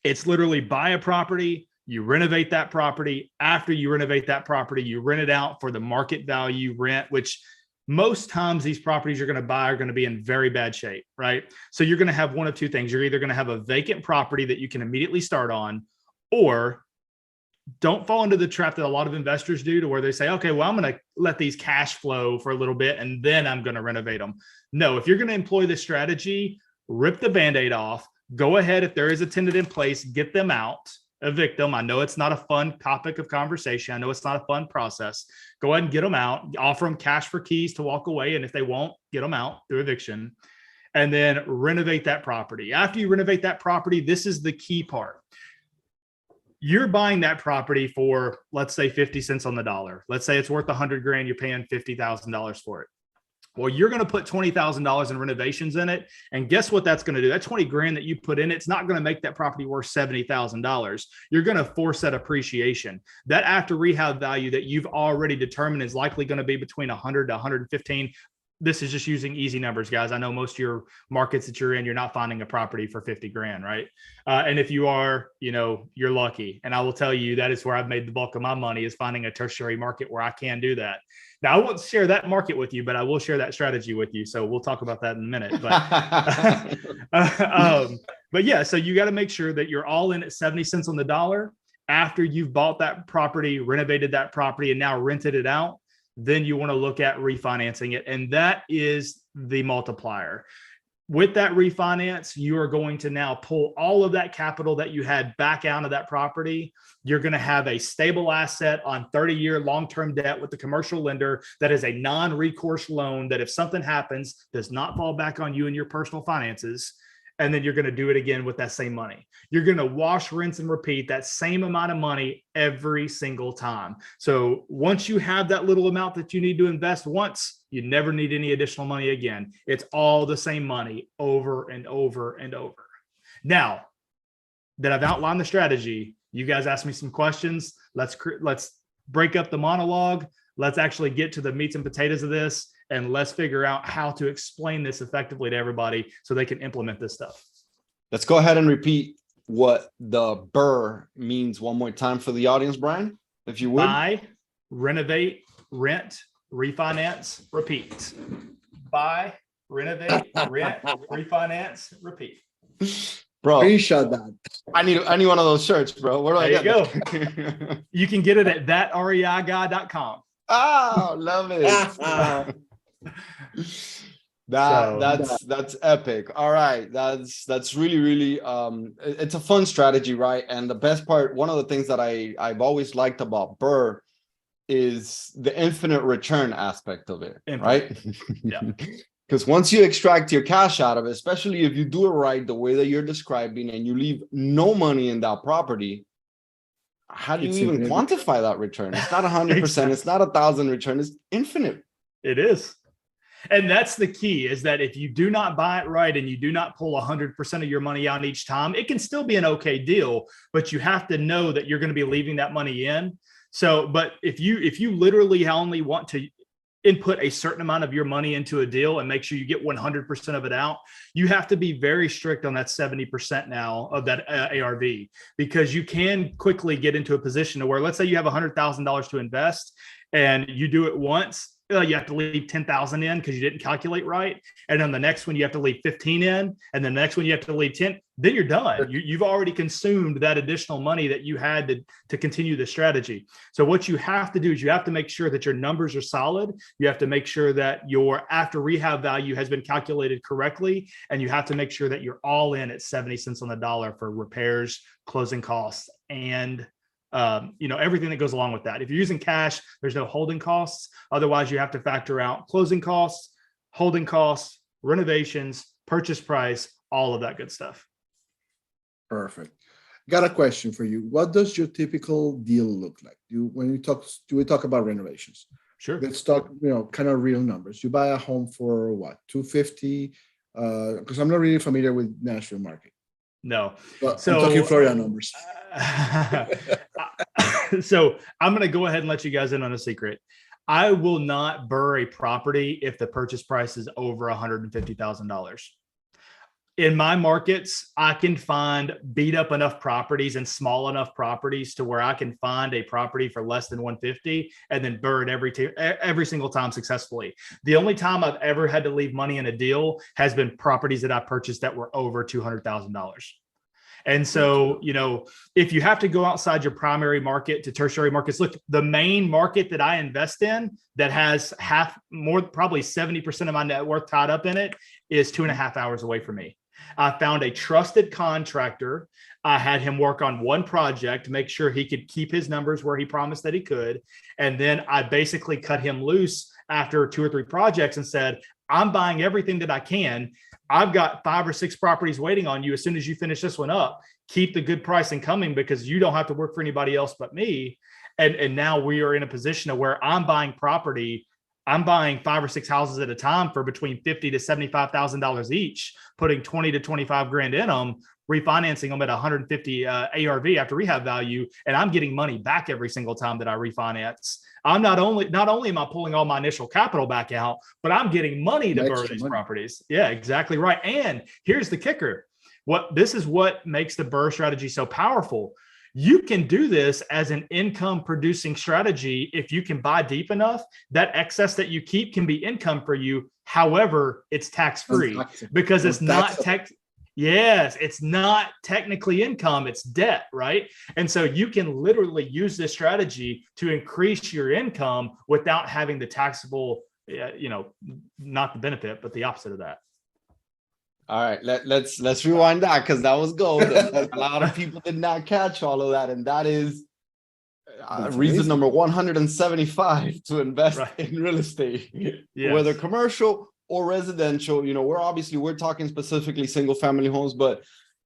it's literally buy a property, you renovate that property. After you renovate that property, you rent it out for the market value rent, which most times these properties you're going to buy are going to be in very bad shape, right? So you're going to have one of two things. You're either going to have a vacant property that you can immediately start on, or don't fall into the trap that a lot of investors do, to where they say, okay, well, I'm going to let these cash flow for a little bit and then I'm going to renovate them. No, if you're going to employ this strategy, rip the Band-Aid off, go ahead. If there is a tenant in place, get them out, evict them. I know it's not a fun topic of conversation. I know it's not a fun process. Go ahead and get them out, offer them cash for keys to walk away. And if they won't, get them out through eviction, and then renovate that property. After you renovate that property, this is the key part. You're buying that property for, let's say, 50 cents on the dollar. Let's say it's worth $100,000. You're paying $50,000 for it. Well, you're going to put $20,000 in renovations in it. And guess what that's going to do? That $20,000 that you put in, it's not going to make that property worth $70,000. You're going to force that appreciation. That after rehab value that you've already determined is likely going to be between 100 to 115. This is just using easy numbers, guys. I know most of your markets that you're in, you're not finding a property for $50,000, right? And if you are, you're lucky. And I will tell you, that is where I've made the bulk of my money, is finding a tertiary market where I can do that. Now, I won't share that market with you, but I will share that strategy with you. So we'll talk about that in a minute. But yeah, so you got to make sure that you're all in at 70 cents on the dollar. After you've bought that property, renovated that property, and now rented it out, then you want to look at refinancing it. And that is the multiplier. with that refinance, you are going to now pull all of that capital that you had back out of that property. You're going to have a stable asset on 30-year long-term debt with the commercial lender that is a non-recourse loan that if something happens, does not fall back on you and your personal finances. And then you're going to do it again with that same money. You're going to wash, rinse, and repeat that same amount of money every single time. So once you have that little amount that you need to invest once, you never need any additional money again. It's all the same money over and over and over. Now that I've outlined the strategy, you guys asked me some questions. Let's break up the monologue. Let's actually get to the meats and potatoes of this. And let's figure out how to explain this effectively to everybody so they can implement this stuff. Let's go ahead and repeat what the BRRRR means one more time for the audience, Bryan, if you would. Buy, renovate, rent, refinance, repeat. Buy, renovate, rent, refinance, repeat. Bro, Screenshot that. I need one of those shirts, bro. Where do I get that? You can get it at thatreiguy.com. Oh, love it. That's epic. All right, that's really it's a fun strategy, right? And the best part, one of the things that I've always liked about BRRRR is the infinite return aspect of it, right? Yeah. Because once you extract your cash out of it, especially if you do it right the way that you're describing and you leave no money in that property, how do you even quantify that return? It's not 100%, exactly. It's not 1,000 return, it's infinite. It is. And that's the key, is that if you do not buy it right and you do not pull 100% of your money out each time, it can still be an okay deal, but you have to know that you're going to be leaving that money in. So, but if you literally only want to input a certain amount of your money into a deal and make sure you get 100% of it out, you have to be very strict on that 70% now of that ARV, because you can quickly get into a position where, let's say you have $100,000 to invest and you do it once, you have to leave 10,000 in because you didn't calculate right. And then the next one, you have to leave 15 in. And the next one, you have to leave 10. Then you're done. You've already consumed that additional money that you had to continue the strategy. So what you have to do is you have to make sure that your numbers are solid. You have to make sure that your after rehab value has been calculated correctly. And you have to make sure that you're all in at 70 cents on the dollar for repairs, closing costs, and everything that goes along with that. If you're using cash, there's no holding costs. Otherwise, you have to factor out closing costs, holding costs, renovations, purchase price, all of that good stuff. Perfect. Got a question for you. What does your typical deal look like? Do we talk about renovations? Sure. Let's talk, kind of real numbers. You buy a home for what, $250? Because I'm not really familiar with Nashville market. No. But so, I'm talking Florida numbers. So I'm going to go ahead and let you guys in on a secret. I will not BRRRR a property if the purchase price is over $150,000. In my markets, I can find beat up enough properties and small enough properties to where I can find a property for less than 150 and then BRRRR it every single time successfully. The only time I've ever had to leave money in a deal has been properties that I purchased that were over $200,000. And so, if you have to go outside your primary market to tertiary markets, look, the main market that I invest in that has probably 70% of my net worth tied up in it is 2.5 hours away from me. I found a trusted contractor. I had him work on one project to make sure he could keep his numbers where he promised that he could. And then I basically cut him loose after 2 or 3 projects and said, I'm buying everything that I can. I've got 5 or 6 properties waiting on you. As soon as you finish this one up, keep the good pricing coming because you don't have to work for anybody else but me. And now we are in a position of where I'm buying property. I'm buying 5 or 6 houses at a time for between $50,000 to $75,000 each, putting 20 to 25 grand in them, refinancing them at 150 ARV after rehab value, and I'm getting money back every single time that I refinance. I'm not only am I pulling all my initial capital back out, but I'm getting money to BRRRR these properties. Yeah, exactly right. And here's the kicker. This is what makes the BRRRR strategy so powerful. You can do this as an income producing strategy. If you can buy deep enough, that excess that you keep can be income for you. However, it's tax free because it's not tax. Yes, it's not technically income, it's debt, right? And so you can literally use this strategy to increase your income without having the taxable, not the benefit, but the opposite of that. All right, let's rewind that because that was gold. A lot of people did not catch all of that, and that is reason number 175 to invest in real estate, whether commercial or residential. You know, we're talking specifically single family homes, but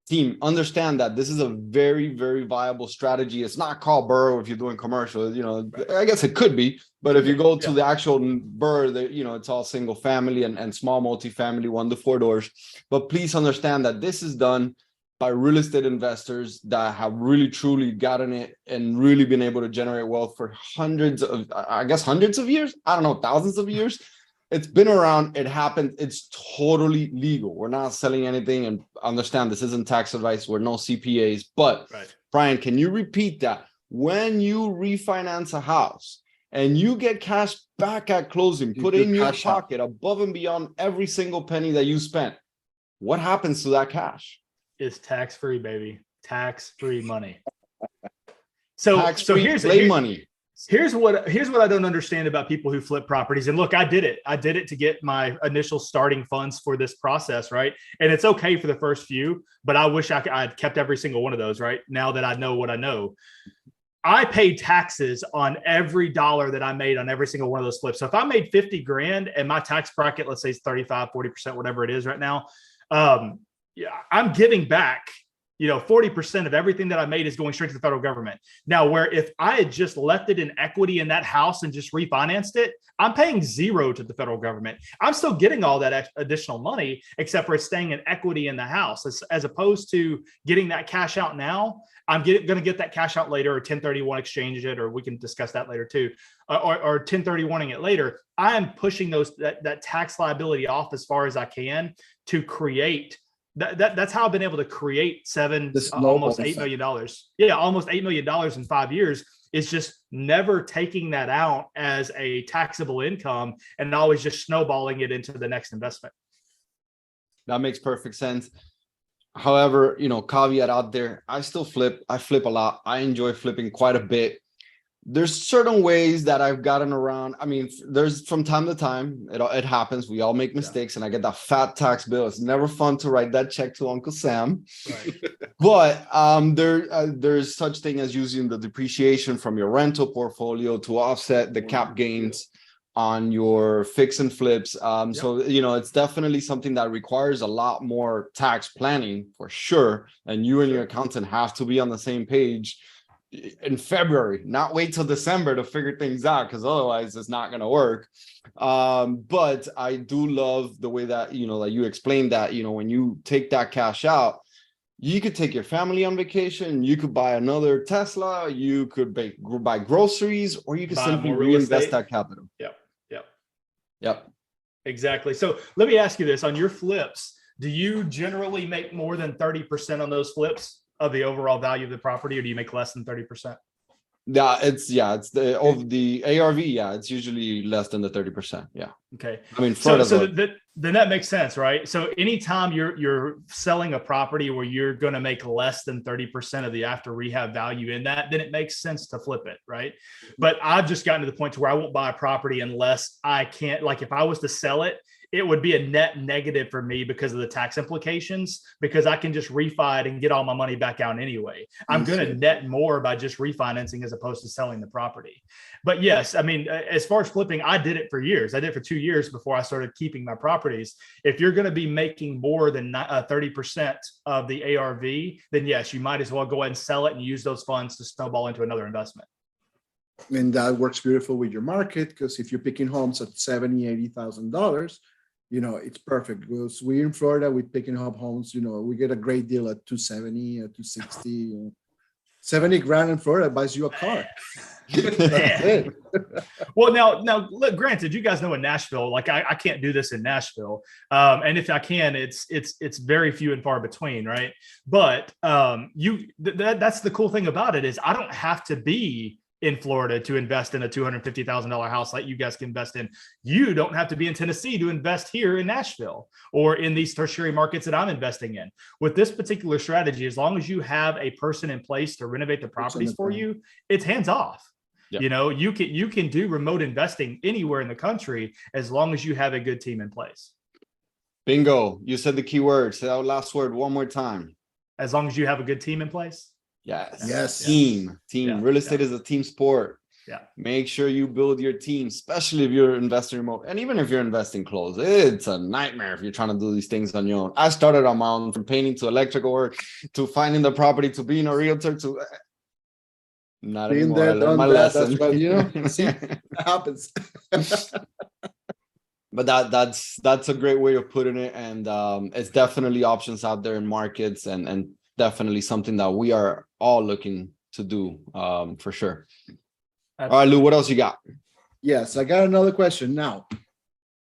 team, understand that this is a very, very viable strategy. It's not called BRRRR if you're doing commercial. You know, I guess it could be, but if you go to the actual BRRRR, you know, it's all single family and small multifamily, 1 to 4 doors. But please understand that this is done by real estate investors that have really truly gotten it and really been able to generate wealth for hundreds of years. I don't know, thousands of years. It's been around. It happened. It's totally legal. We're not selling anything, and understand this isn't tax advice. We're no CPAs. But Bryan, can you repeat that? When you refinance a house and you get cash back at closing, put in your pocket above and beyond every single penny that you spent, what happens to that cash? It's tax-free, baby. Tax-free money. So Money. Here's what I don't understand about people who flip properties. And look, I did it to get my initial starting funds for this process, right? And it's okay for the first few, but I wish I'd kept every single one of those, right? Now that I know what I know. I paid taxes on every dollar that I made on every single one of those flips. So if I made 50 grand and my tax bracket, let's say is 35, 40%, whatever it is right now, I'm giving back, 40% of everything that I made is going straight to the federal government. Now, where if I had just left it in equity in that house and just refinanced it, I'm paying zero to the federal government. I'm still getting all that additional money, except for it's staying in equity in the house, as opposed to getting that cash out now. I'm going to get that cash out later, or 1031 exchange it, or we can discuss that later too, or 1031ing it later. I am pushing that tax liability off as far as I can to create. That's how I've been able to create almost $8 million. Yeah, almost $8 million in 5 years. It's just never taking that out as a taxable income and always just snowballing it into the next investment. That makes perfect sense. However, caveat out there, I still flip. I flip a lot. I enjoy flipping quite a bit. There's certain ways that I've gotten around. I mean, there's from time to time, it happens. We all make mistakes, and I get that fat tax bill. It's never fun to write that check to Uncle Sam. Right. But there's such thing as using the depreciation from your rental portfolio to offset the cap gains on your fix and flips. So, it's definitely something that requires a lot more tax planning for sure. And you and your accountant have to be on the same page in February, not wait till December to figure things out, because otherwise it's not going to work. But I do love the way that, that you explained that, when you take that cash out, you could take your family on vacation, you could buy another Tesla, you could buy groceries, or you could simply reinvest that capital. Yep. Exactly. So let me ask you this: on your flips, do you generally make more than 30% on those flips of the overall value of the property, or do you make less than 30%? It's the ARV. Yeah, it's usually less than the 30%. Yeah. Okay. I mean, then that makes sense, right? So anytime you're selling a property where you're going to make less than 30% of the after rehab value in that, then it makes sense to flip it, right? But I've just gotten to the point to where I won't buy a property unless I can't. Like if I was to sell it, it would be a net negative for me because of the tax implications, because I can just refi it and get all my money back out anyway. I'm going to net more by just refinancing as opposed to selling the property. But yes, I mean, as far as flipping, I did it for years. I did it for 2 years before I started keeping my properties. If you're going to be making more than 30% of the ARV, then yes, you might as well go ahead and sell it and use those funds to snowball into another investment. And that works beautiful with your market, because if you're picking homes at $70,000, $80,000, it's perfect. Because we in Florida, we're picking up homes, we get a great deal at 270, at 260, 70 grand in Florida buys you a car. Well, now, look, granted, you guys know in Nashville, like I can't do this in Nashville. And if I can, it's very few and far between. Right. But that's the cool thing about it is I don't have to be in Florida to invest in a $250,000 house like you guys can invest in. You don't have to be in Tennessee to invest here in Nashville or in these tertiary markets that I'm investing in. With this particular strategy, as long as you have a person in place to renovate the properties for you, it's hands off. Yep. You can do remote investing anywhere in the country as long as you have a good team in place. Bingo. You said the key word. Say that last word one more time. As long as you have a good team in place. Yes. Yes. Team. Yeah. Real estate is a team sport. Yeah. Make sure you build your team, especially if you're investing remote. And even if you're investing close, it's a nightmare if you're trying to do these things on your own. I started on my own, from painting to electrical work to finding the property to being a realtor to not Being anymore. there, I learned done my that. lesson. That's what, you know, see, it happens. But that's a great way of putting it. And it's definitely options out there in markets, and definitely something that we are all looking to do for sure. All right, Lou, what else you got? Yes, I got another question now.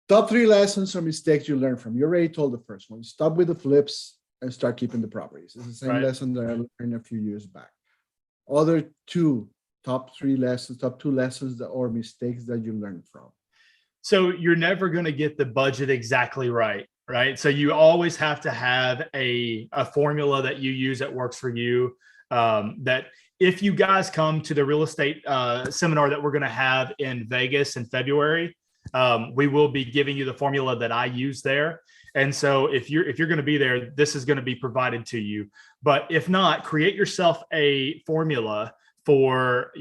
Top 3 lessons or mistakes you learned from. You already told the first one. Stop with the flips and start keeping the properties. It's the same lesson that I learned a few years back. Other 2 top 2 lessons or mistakes that you learned from. So you're never going to get the budget exactly right. So you always have to have a formula that you use that works for you. That if you guys come to the real estate seminar that we're going to have in Vegas in February, we will be giving you the formula that I use there. And so if you're going to be there, this is going to be provided to you. But if not, create yourself a formula for,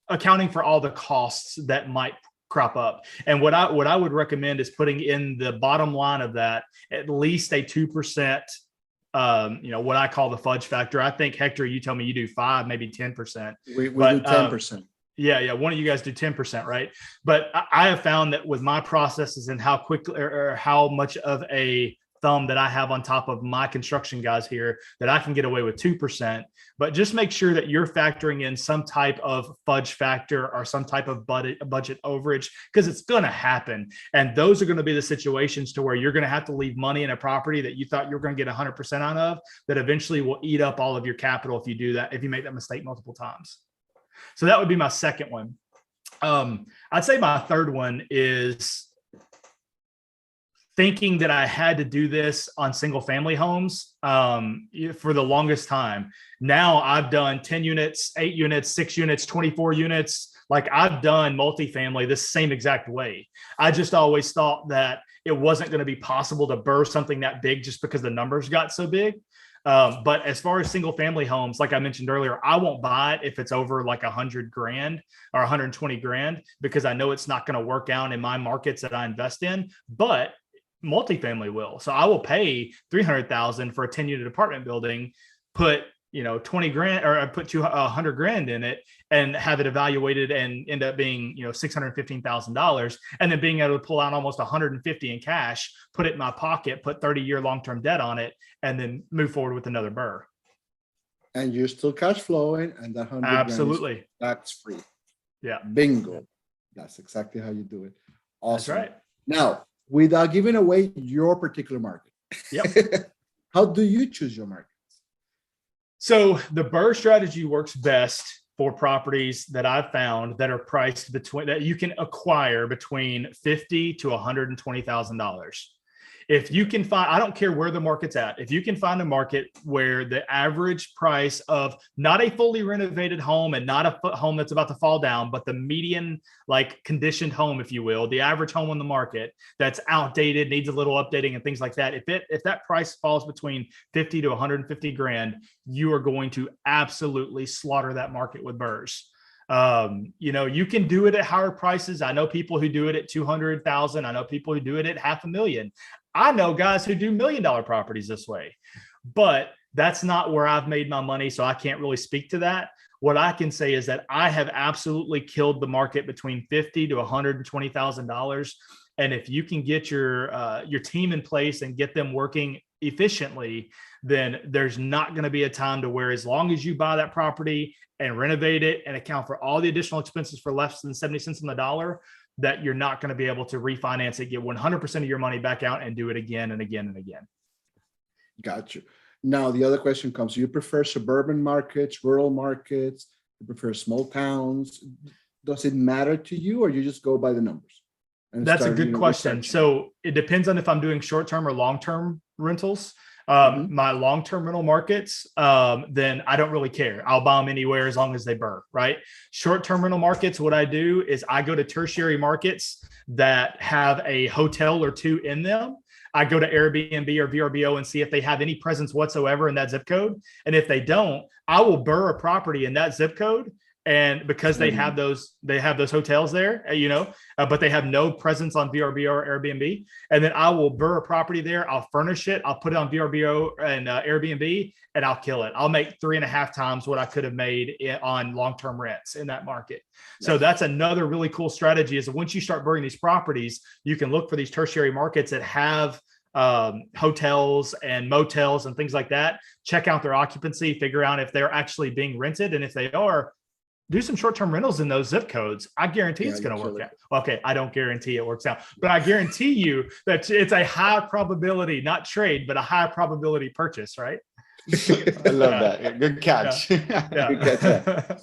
accounting for all the costs that might crop up. And what I would recommend is putting in the bottom line of that at least a 2%. What I call the fudge factor. I think, Hector, you tell me you do 5, maybe 10%. We do 10%. Yeah. One of you guys do 10%, right? But I have found that with my processes and how quickly or how much of a thumb that I have on top of my construction guys here, that I can get away with 2%. But just make sure that you're factoring in some type of fudge factor or some type of budget overage, because it's going to happen. And those are going to be the situations to where you're going to have to leave money in a property that you thought you were going to get 100% out of, that eventually will eat up all of your capital if you do that, if you make that mistake multiple times. So that would be my second one. I'd say my third one is thinking that I had to do this on single family homes for the longest time. Now I've done 10 units, 8 units, 6 units, 24 units. Like, I've done multifamily this same exact way. I just always thought that it wasn't going to be possible to burr something that big just because the numbers got so big. But as far as single family homes, like I mentioned earlier, I won't buy it if it's over like $100,000 or $120,000, because I know it's not going to work out in my markets that I invest in. But multifamily will. So I will pay $300,000 for a 10-unit apartment building, put 20 grand, or I put $100,000 in it and have it evaluated and end up being $615,000, and then being able to pull out almost $150 in cash, put it in my pocket, put 30-year long-term debt on it, and then move forward with another burr. And you're still cash flowing, and that 100 absolutely tax free. Yeah, bingo. That's exactly how you do it. Awesome. That's right. Now, without giving away your particular market, how do you choose your market? So the burr strategy works best for properties that I've found that are priced between, that you can acquire between $50,000 to $120,000. If you can find, I don't care where the market's at, if you can find a market where the average price of not a fully renovated home and not a home that's about to fall down, but the median, like, conditioned home, if you will, the average home on the market that's outdated, needs a little updating and things like that. If that price falls between 50 to 150 grand, you are going to absolutely slaughter that market with burrs. You can do it at higher prices. I know people who do it at 200,000. I know people who do it at $500,000. I know guys who do $1 million properties this way, but that's not where I've made my money. So I can't really speak to that. What I can say is that I have absolutely killed the market between $50,000 to $120,000. And if you can get your team in place and get them working efficiently, then there's not going to be a time to where, as long as you buy that property and renovate it and account for all the additional expenses for less than 70 cents on the dollar, that you're not going to be able to refinance it, get 100% of your money back out, and do it again and again and again. Got you. Now, the other question comes, do you prefer suburban markets, rural markets? You prefer small towns? Does it matter to you, or you just go by the numbers? That's a good question. So it depends on if I'm doing short-term or long-term rentals. My long-term rental markets, then I don't really care. I'll buy them anywhere as long as they burr, right? Short-term rental markets, what I do is I go to tertiary markets that have a hotel or two in them. I go to Airbnb or VRBO and see if they have any presence whatsoever in that zip code. And if they don't, I will burr a property in that zip code. And because they have those hotels there, but they have no presence on VRBO or Airbnb. And then I will burr a property there. I'll furnish it. I'll put it on VRBO and Airbnb, and I'll kill it. I'll make 3.5 times what I could have made on long-term rents in that market. Nice. So that's another really cool strategy, is that once you start burring these properties, you can look for these tertiary markets that have hotels and motels and things like that. Check out their occupancy, figure out if they're actually being rented. And if they are, do some short-term rentals in those zip codes. I guarantee it's going to work out. Okay, I don't guarantee it works out, but I guarantee you that it's a high probability, not trade, but a high probability purchase, right? I love that. Good catch. Yeah. Good catch.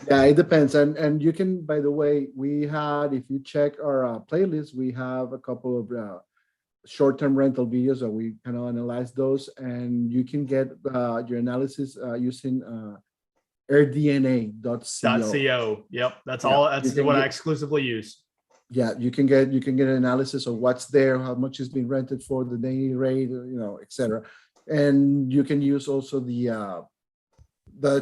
Yeah, it depends. And you can, by the way, if you check our playlist, we have a couple of short-term rental videos that we kind of analyze those, and you can get your analysis using airdna.co. Yep, that's all. That's what I exclusively use. Yeah, you can get an analysis of what's there, how much is being rented for, the daily rate, etc. And you can use also the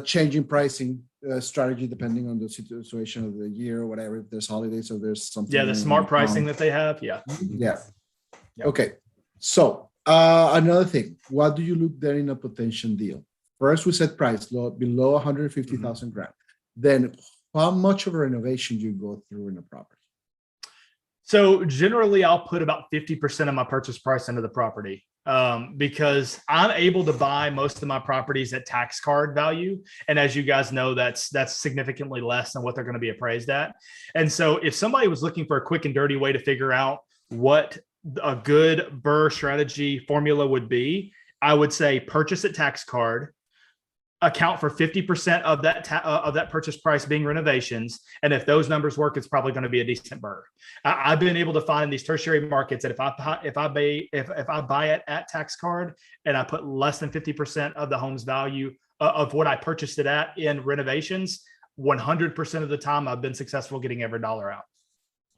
changing pricing strategy depending on the situation of the year or whatever. If there's holidays or there's something. Yeah, the smart pricing that they have. Yeah. Yeah. Okay. So another thing, what do you look there in a potential deal? First, we said price below 150,000 grand. Then, how much of a renovation do you go through in a property? So generally, I'll put about 50% of my purchase price into the property because I'm able to buy most of my properties at tax card value. And as you guys know, that's significantly less than what they're going to be appraised at. And so if somebody was looking for a quick and dirty way to figure out what a good BRRRR strategy formula would be, I would say purchase at tax card, account for 50% of that purchase price being renovations. And if those numbers work, it's probably going to be a decent BRRRR. I've been able to find in these tertiary markets that if I buy it at tax card and I put less than 50% of the home's value of what I purchased it at in renovations, 100% of the time I've been successful getting every dollar out.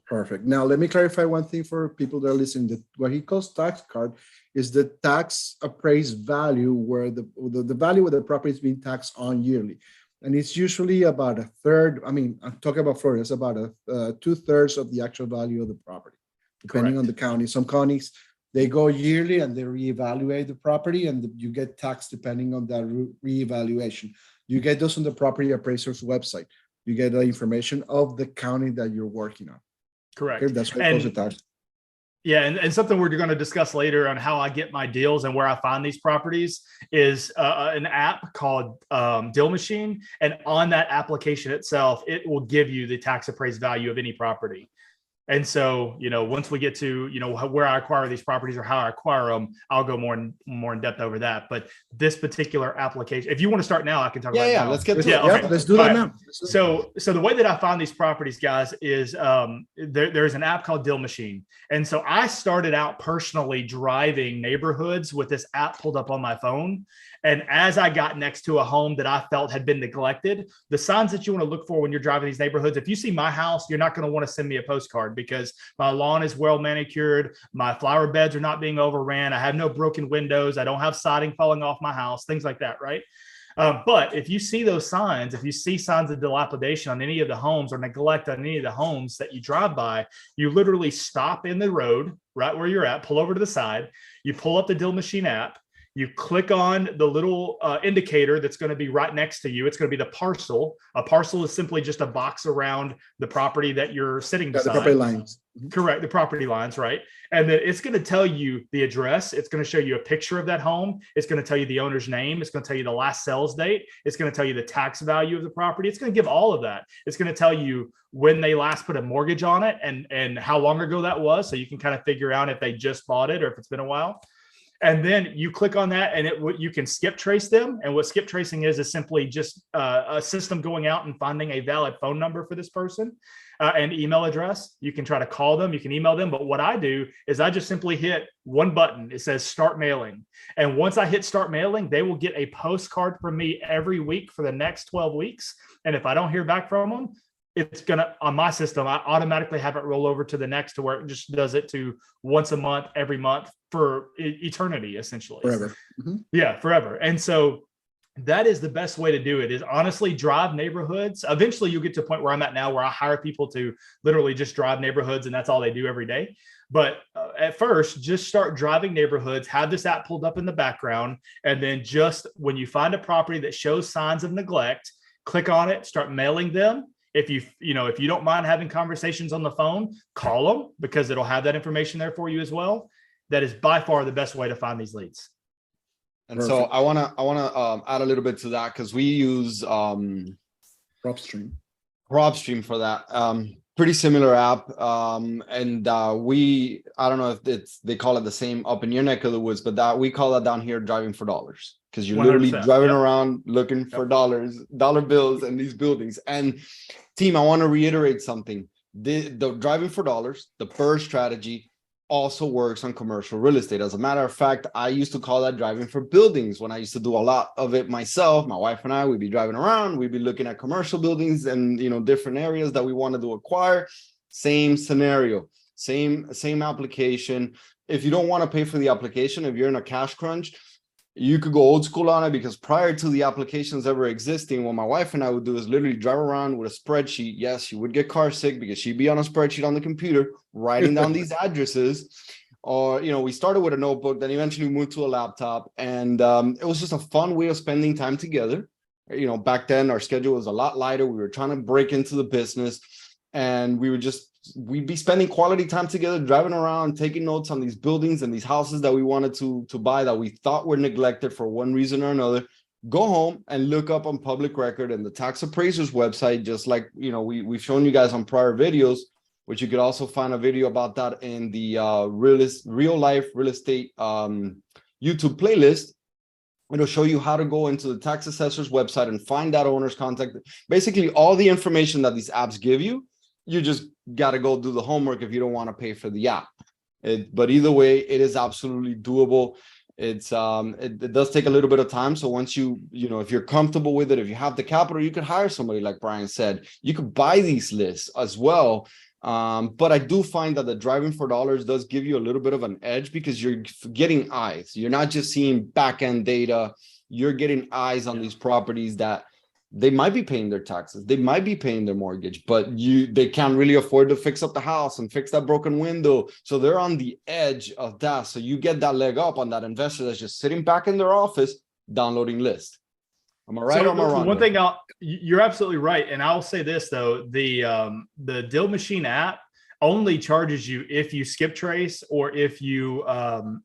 Perfect. Now, let me clarify one thing for people that are listening. That what he calls tax card is the tax appraised value, where the value of the property is being taxed on yearly. And it's usually about a third. I mean, I'm talking about Florida, it's about 2/3 of the actual value of the property, depending on the county. Some counties, they go yearly and they reevaluate the property, and you get taxed depending on that reevaluation. You get those on the property appraiser's website. You get the information of the county that you're working on. Correct. Okay, that's what it calls it tax. Yeah, and something we're going to discuss later on how I get my deals and where I find these properties is an app called Deal Machine. And on that application itself, it will give you the tax appraised value of any property. And so, once we get to, where I acquire these properties or how I acquire them, I'll go more in depth over that. But this particular application, if you want to start now, I can talk about it. Yeah, now. Let's get to it. Yeah, okay. Let's do that now. So the way that I find these properties, guys, is there's an app called Deal Machine. And so I started out personally driving neighborhoods with this app pulled up on my phone. And as I got next to a home that I felt had been neglected, the signs that you want to look for when you're driving these neighborhoods, if you see my house, you're not going to want to send me a postcard because my lawn is well manicured. My flower beds are not being overran. I have no broken windows. I don't have siding falling off my house, things like that, right? But if you see those signs, if you see signs of dilapidation on any of the homes or neglect on any of the homes that you drive by, you literally stop in the road right where you're at, pull over to the side, you pull up the Deal Machine app, you click on the little indicator that's going to be right next to you. It's going to be the parcel. A parcel is simply just a box around the property that you're sitting beside. The property lines. Correct. The property lines, right? And then it's going to tell you the address. It's going to show you a picture of that home. It's going to tell you the owner's name. It's going to tell you the last sales date. It's going to tell you the tax value of the property. It's going to give all of that. It's going to tell you when they last put a mortgage on it and how long ago that was. So you can kind of figure out if they just bought it or if it's been a while. And then you click on that and you can skip trace them. And what skip tracing is simply just a system going out and finding a valid phone number for this person and email address. You can try to call them, you can email them. But what I do is I just simply hit one button. It says start mailing. And once I hit start mailing, they will get a postcard from me every week for the next 12 weeks. And if I don't hear back from them, it's gonna, on my system, I automatically have it roll over to the next, to where it just does it to once a month, every month for eternity, essentially. Forever. Yeah, forever. And so that is the best way to do it, is honestly drive neighborhoods. Eventually you'll get to a point where I'm at now, where I hire people to literally just drive neighborhoods, and that's all they do every day. But at first, just start driving neighborhoods, have this app pulled up in the background, and then just when you find a property that shows signs of neglect, click on it, start mailing them. If you don't mind having conversations on the phone, call them, because it'll have that information there for you as well. That is by far the best way to find these leads. And so I wanna add a little bit to that, because we use PropStream for that. Pretty similar app. And I don't know if they call it the same up in your neck of the woods, but that we call that down here driving for dollars, because you're literally driving around looking for dollar bills in these buildings. And team, I want to reiterate something. The driving for dollars, the first strategy, also works on commercial real estate. As a matter of fact, I used to call that driving for buildings when I used to do a lot of it myself. My wife and I, we'd be driving around, we'd be looking at commercial buildings and different areas that we wanted to acquire. Same scenario, same application. If you don't want to pay for the application, if you're in a cash crunch, you could go old school on it, because prior to the applications ever existing, what my wife and I would do is literally drive around with a spreadsheet. Yes, she would get car sick because she'd be on a spreadsheet on the computer writing down these addresses. Or, we started with a notebook, then eventually moved to a laptop. And it was just a fun way of spending time together. Back then our schedule was a lot lighter. We were trying to break into the business, and we'd be spending quality time together, driving around, taking notes on these buildings and these houses that we wanted to buy, that we thought were neglected for one reason or another. Go home and look up on public record and the tax appraiser's website, just like we've shown you guys on prior videos, which you could also find a video about that in the real life real estate YouTube playlist. It'll show you how to go into the tax assessor's website and find that owner's contact. Basically all the information that these apps give you. You just got to go do the homework if you don't want to pay for the app. But either way, it is absolutely doable. It does take a little bit of time. So once if you're comfortable with it, if you have the capital, you could hire somebody, like Bryan said. You could buy these lists as well. But I do find that the driving for dollars does give you a little bit of an edge, because you're getting eyes. You're not just seeing back-end data. You're getting eyes on these properties that they might be paying their taxes, they might be paying their mortgage, but they can't really afford to fix up the house and fix that broken window. So they're on the edge of that. So you get that leg up on that investor that's just sitting back in their office downloading lists. Am I right or am I wrong? One thing you're absolutely right. And I'll say this though, the Deal Machine app only charges you if you skip trace or if you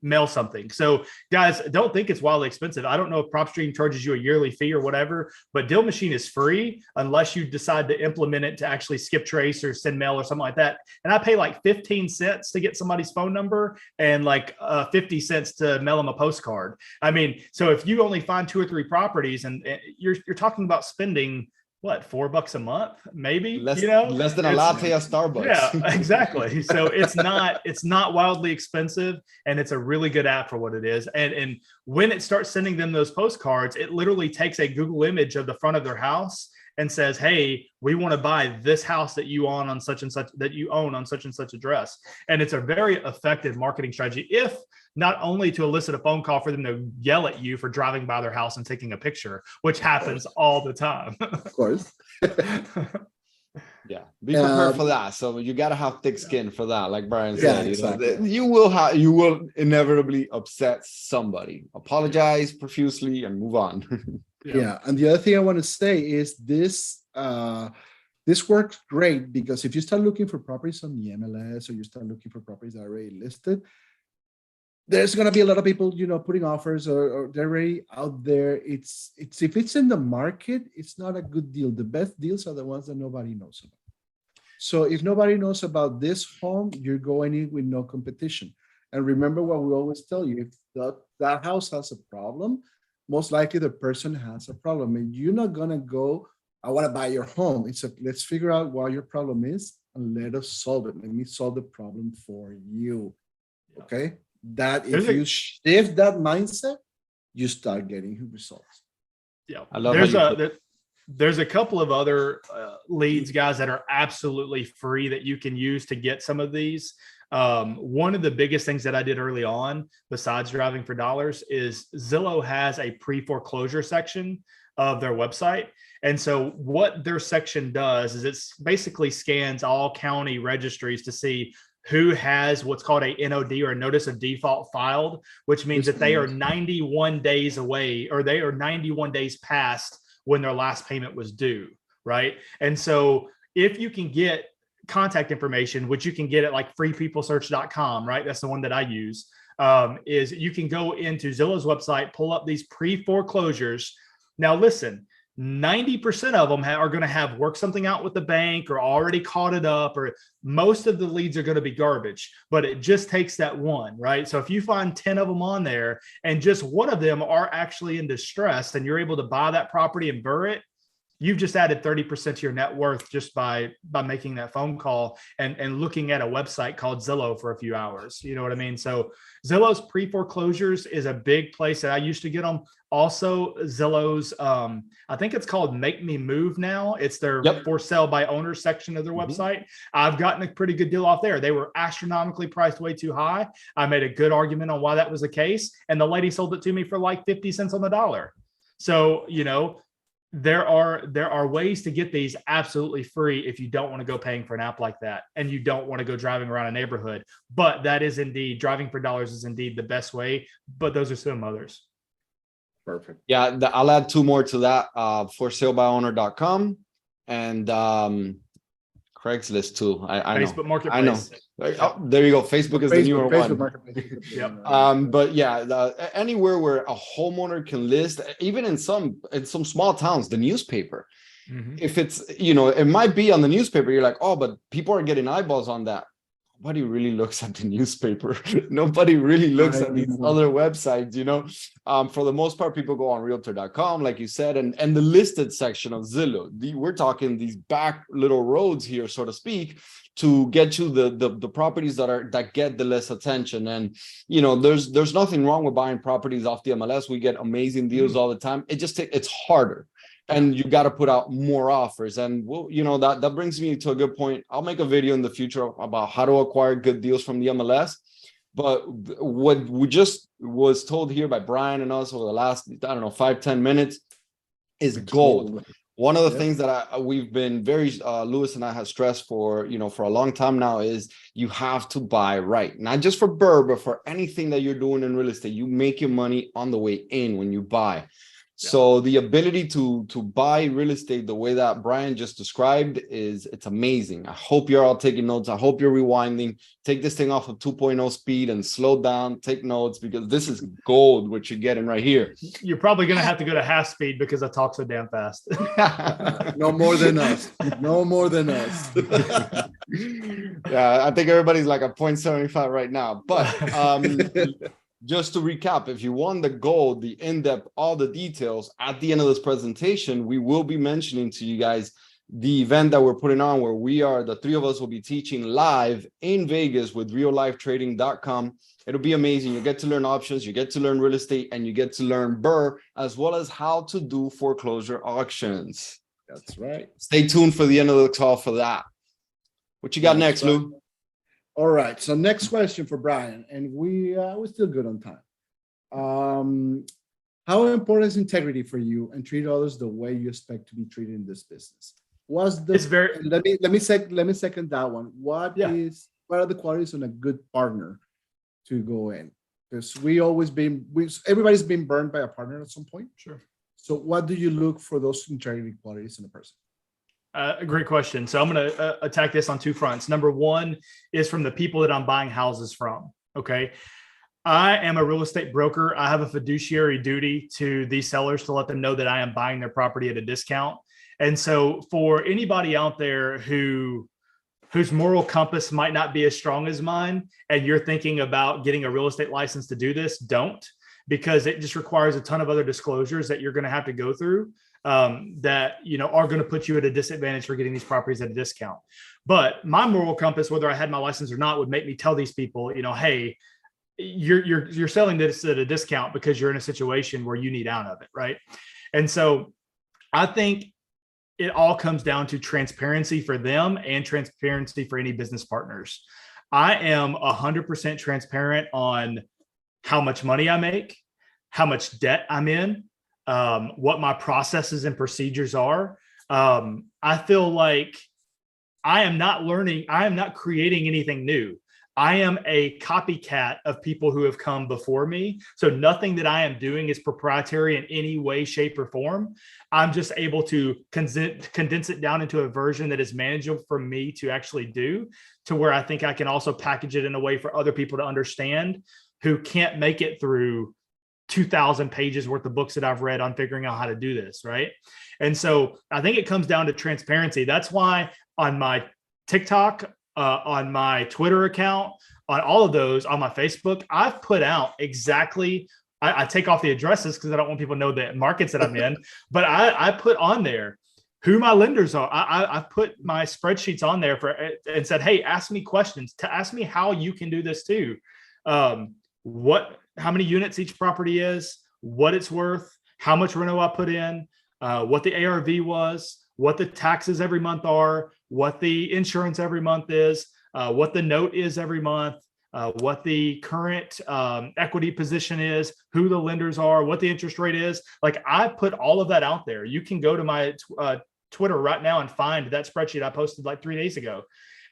mail something. So guys, don't think it's wildly expensive. I don't know if PropStream charges you a yearly fee or whatever, but Deal Machine is free unless you decide to implement it to actually skip trace or send mail or something like that. And I pay like 15 cents to get somebody's phone number and like 50 cents to mail them a postcard. I mean, so if you only find 2 or 3 properties, and you're talking about spending what, $4 a month, maybe, less than a latte at Starbucks. Yeah, exactly. So it's not wildly expensive, and it's a really good app for what it is. And when it starts sending them those postcards, it literally takes a Google image of the front of their house and says, hey, we want to buy this house that you own on such and such address. And it's a very effective marketing strategy, if not only to elicit a phone call for them to yell at you for driving by their house and taking a picture, which happens all the time. Of course. Yeah, be prepared for that. So you got to have thick skin for that, like Bryan said. Yeah, exactly. You will inevitably upset somebody. Apologize profusely and move on. Yeah, and the other thing I want to say is this works great, because if you start looking for properties on the MLS, or you start looking for properties that are already listed, there's going to be a lot of people, putting offers, or they're already out there. It's if it's in the market, it's not a good deal. The best deals are the ones that nobody knows about. So if nobody knows about this home, you're going in with no competition. And remember what we always tell you: if that house has a problem, most likely the person has a problem, and you're not going to go, I want to buy your home. It's let's figure out what your problem is and let us solve it. Let me solve the problem for you. Okay. That if you shift that mindset, you start getting results. Yeah. I love There's a couple of other leads, guys, that are absolutely free that you can use to get some of these. One of the biggest things that I did early on, besides driving for dollars, is Zillow has a pre-foreclosure section of their website. And so what their section does is it's basically scans all county registries to see who has what's called a NOD, or a notice of default, filed, which means that they are 91 days away, or they are 91 days past when their last payment was due, right? And so if you can get contact information, which you can get at like freepeoplesearch.com, right? That's the one that I use, is you can go into Zillow's website, pull up these pre-foreclosures. Now, listen, 90% of them are going to have worked something out with the bank or already caught it up, or most of the leads are going to be garbage, but it just takes that one, right? So if you find 10 of them on there and just one of them are actually in distress and you're able to buy that property and burr it, you've just added 30% to your net worth just by making that phone call and looking at a website called Zillow for a few hours. You know what I mean? So Zillow's pre-foreclosures is a big place that I used to get them. Also, Zillow's, I think it's called Make Me Move now. It's their for sale by owner section of their website. I've gotten a pretty good deal off there. They were astronomically priced way too high. I made a good argument on why that was the case, and the lady sold it to me for like 50 cents on the dollar. So, you know, there are ways to get these absolutely free if you don't want to go paying for an app like that and you don't want to go driving around a neighborhood. But that is indeed, driving for dollars is indeed the best way, but those are some others. Perfect. Yeah, I'll add two more to that, forsalebyowner.com and Craigslist too. I Facebook know. Marketplace. I know. Oh, there you go. Facebook is the newer one. Marketplace. But yeah, anywhere where a homeowner can list, even in some small towns, the newspaper. If it's, you know, it might be on the newspaper, you're like, oh, but people are getting eyeballs on that. Nobody really looks at the newspaper. Nobody really looks at these other websites, you know. For the most part, people go on realtor.com, like you said, and the listed section of Zillow. We're talking these back little roads here, so to speak, to get you the properties that get the less attention. And you know, there's nothing wrong with buying properties off the MLS. We get amazing deals all the time. It's harder. And you got to put out more offers. And well, you know, that brings me to a good point. I'll make a video in the future about how to acquire good deals from the MLS. But what we just was told here by Bryan and us over the last, 5-10 minutes is gold. One of the things that we've been very, Lewis and I have stressed for a long time now is you have to buy right. Not just for BRRRR, but for anything that you're doing in real estate. You make your money on the way in when you buy. So the ability to buy real estate the way that Bryan just described it's amazing. I hope you're all taking notes. I hope you're rewinding. Take this thing off of 2.0 speed and slow down, take notes, because this is gold, what you're getting right here. You're probably going to have to go to half speed because I talk so damn fast. No more than us. No more than us. Yeah, I think everybody's like a 0.75 right now. But just to recap, if you want the gold, the in-depth, all the details, at the end of this presentation, we will be mentioning to you guys the event that we're putting on where the three of us will be teaching live in Vegas with reallifetrading.com. It'll be amazing. You get to learn options, you get to learn real estate, and you get to learn BRRRR, as well as how to do foreclosure auctions. That's right. Stay tuned for the end of the call for that. What you got next, Lou? All right. So next question for Bryan, and we're still good on time. How important is integrity for you and treat others the way you expect to be treated in this business? It's very. Let me second that one. What are the qualities of a good partner to go in? Because everybody's been burned by a partner at some point. Sure. So what do you look for those integrity qualities in a person? A great question. So I'm going to attack this on two fronts. Number one is from the people that I'm buying houses from. Okay. I am a real estate broker. I have a fiduciary duty to these sellers to let them know that I am buying their property at a discount. And so for anybody out there whose moral compass might not be as strong as mine, and you're thinking about getting a real estate license to do this, don't, because it just requires a ton of other disclosures that you're going to have to go through. That are going to put you at a disadvantage for getting these properties at a discount. But my moral compass, whether I had my license or not, would make me tell these people, hey, you're selling this at a discount because you're in a situation where you need out of it, right? And so I think it all comes down to transparency for them and transparency for any business partners. I am 100% transparent on how much money I make, how much debt I'm in, what my processes and procedures are. I feel like I am not creating anything new. I am a copycat of people who have come before me. So nothing that I am doing is proprietary in any way, shape, or form. I'm just able to condense it down into a version that is manageable for me to actually do, to where I think I can also package it in a way for other people to understand who can't make it through 2,000 pages worth of books that I've read on figuring out how to do this, right? And so I think it comes down to transparency. That's why on my TikTok, on my Twitter account, on all of those, on my Facebook, I've put out exactly, I take off the addresses because I don't want people to know the markets that I'm in, but I put on there who my lenders are. I've put my spreadsheets on there and said, hey, ask me questions, to ask me how you can do this too. How many units each property is, what it's worth, how much reno I put in, what the ARV was, what the taxes every month are, what the insurance every month is, what the note is every month, what the current equity position is, who the lenders are, what the interest rate is. Like, I put all of that out there. You can go to my Twitter right now and find that spreadsheet I posted like 3 days ago.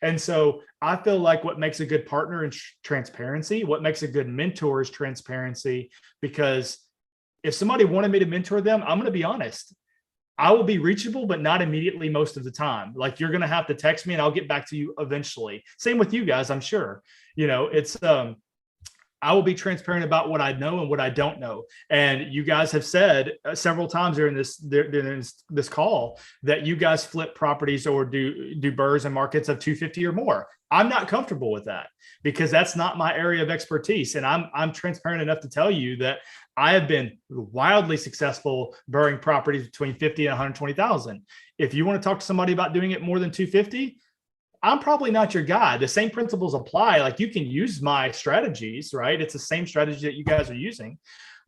And so I feel like what makes a good partner is transparency. What makes a good mentor is transparency, because if somebody wanted me to mentor them, I'm going to be honest. I will be reachable, but not immediately most of the time. Like, you're going to have to text me and I'll get back to you eventually. Same with you guys, I'm sure. It's I will be transparent about what I know and what I don't know. And you guys have said several times during this call that you guys flip properties or do burrs and markets of 250 or more. I'm not comfortable with that, because that's not my area of expertise. And I'm transparent enough to tell you that I have been wildly successful burring properties between 50 and 120,000. If you want to talk to somebody about doing it more than 250, I'm probably not your guy. The same principles apply. Like, you can use my strategies, right? It's the same strategy that you guys are using.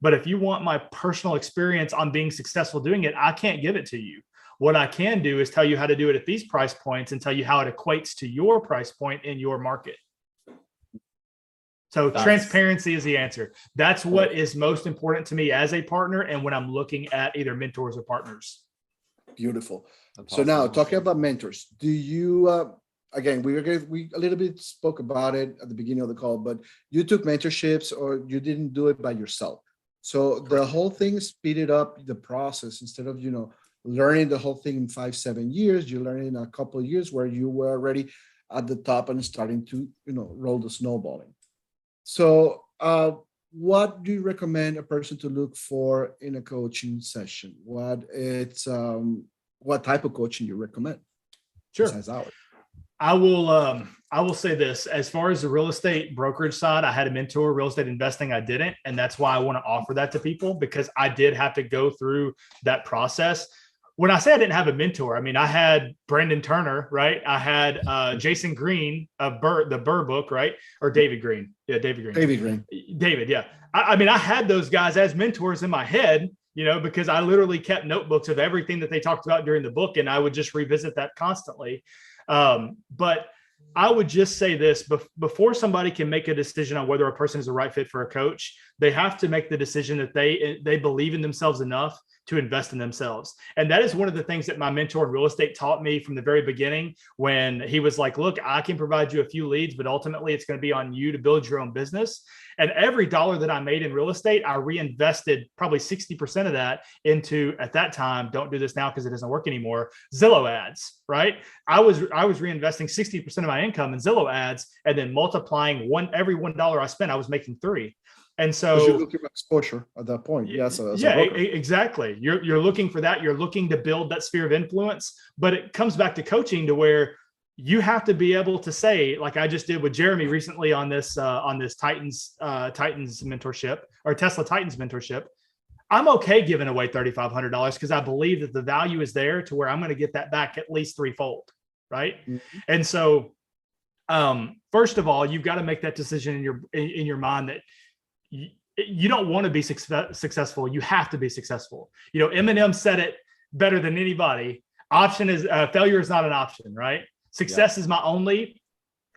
But if you want my personal experience on being successful doing it, I can't give it to you. What I can do is tell you how to do it at these price points and tell you how it equates to your price point in your market. So transparency is the answer. That's what is most important to me as a partner, and when I'm looking at either mentors or partners. Beautiful. So now, talking about mentors, do you, again, we a little bit spoke about it at the beginning of the call, but you took mentorships or you didn't do it by yourself. So the whole thing speeded up the process. Instead of, learning the whole thing in 5-7 years, you learn in a couple of years where you were already at the top and starting to, roll the snowballing. So what do you recommend a person to look for in a coaching session? What type of coaching you recommend? Sure. Besides ours? I will say this: as far as the real estate brokerage side, I had a mentor. Real estate investing, I didn't. And that's why I want to offer that to people, because I did have to go through that process. When I say I didn't have a mentor, I mean, I had Brandon Turner, right? I had Jason Green of the Burr book, right? Or David Green. Yeah, David Green. David, yeah. I mean, I had those guys as mentors in my head, because I literally kept notebooks of everything that they talked about during the book, and I would just revisit that constantly. But I would just say this: before somebody can make a decision on whether a person is the right fit for a coach, they have to make the decision that they believe in themselves enough to invest in themselves. And that is one of the things that my mentor in real estate taught me from the very beginning, when he was like, look, I can provide you a few leads, but ultimately it's going to be on you to build your own business. And every dollar that I made in real estate, I reinvested probably 60% of that into, at that time, don't do this now because it doesn't work anymore, Zillow ads, right? I was reinvesting 60% of my income in Zillow ads, and then multiplying every $1 I spent, I was making $3. And so you're looking for exposure at that point. Yes. Exactly. You're looking for that. You're looking to build that sphere of influence, but it comes back to coaching, to where you have to be able to say, like I just did with Jeremy recently on this Titans mentorship, or Tesla Titans mentorship. I'm okay giving away $3,500 because I believe that the value is there to where I'm going to get that back at least threefold. Right. Mm-hmm. And so, first of all, you've got to make that decision in your mind that you don't want to be successful. You have to be successful. Eminem said it better than anybody. Option is failure is not an option, right? Success is my only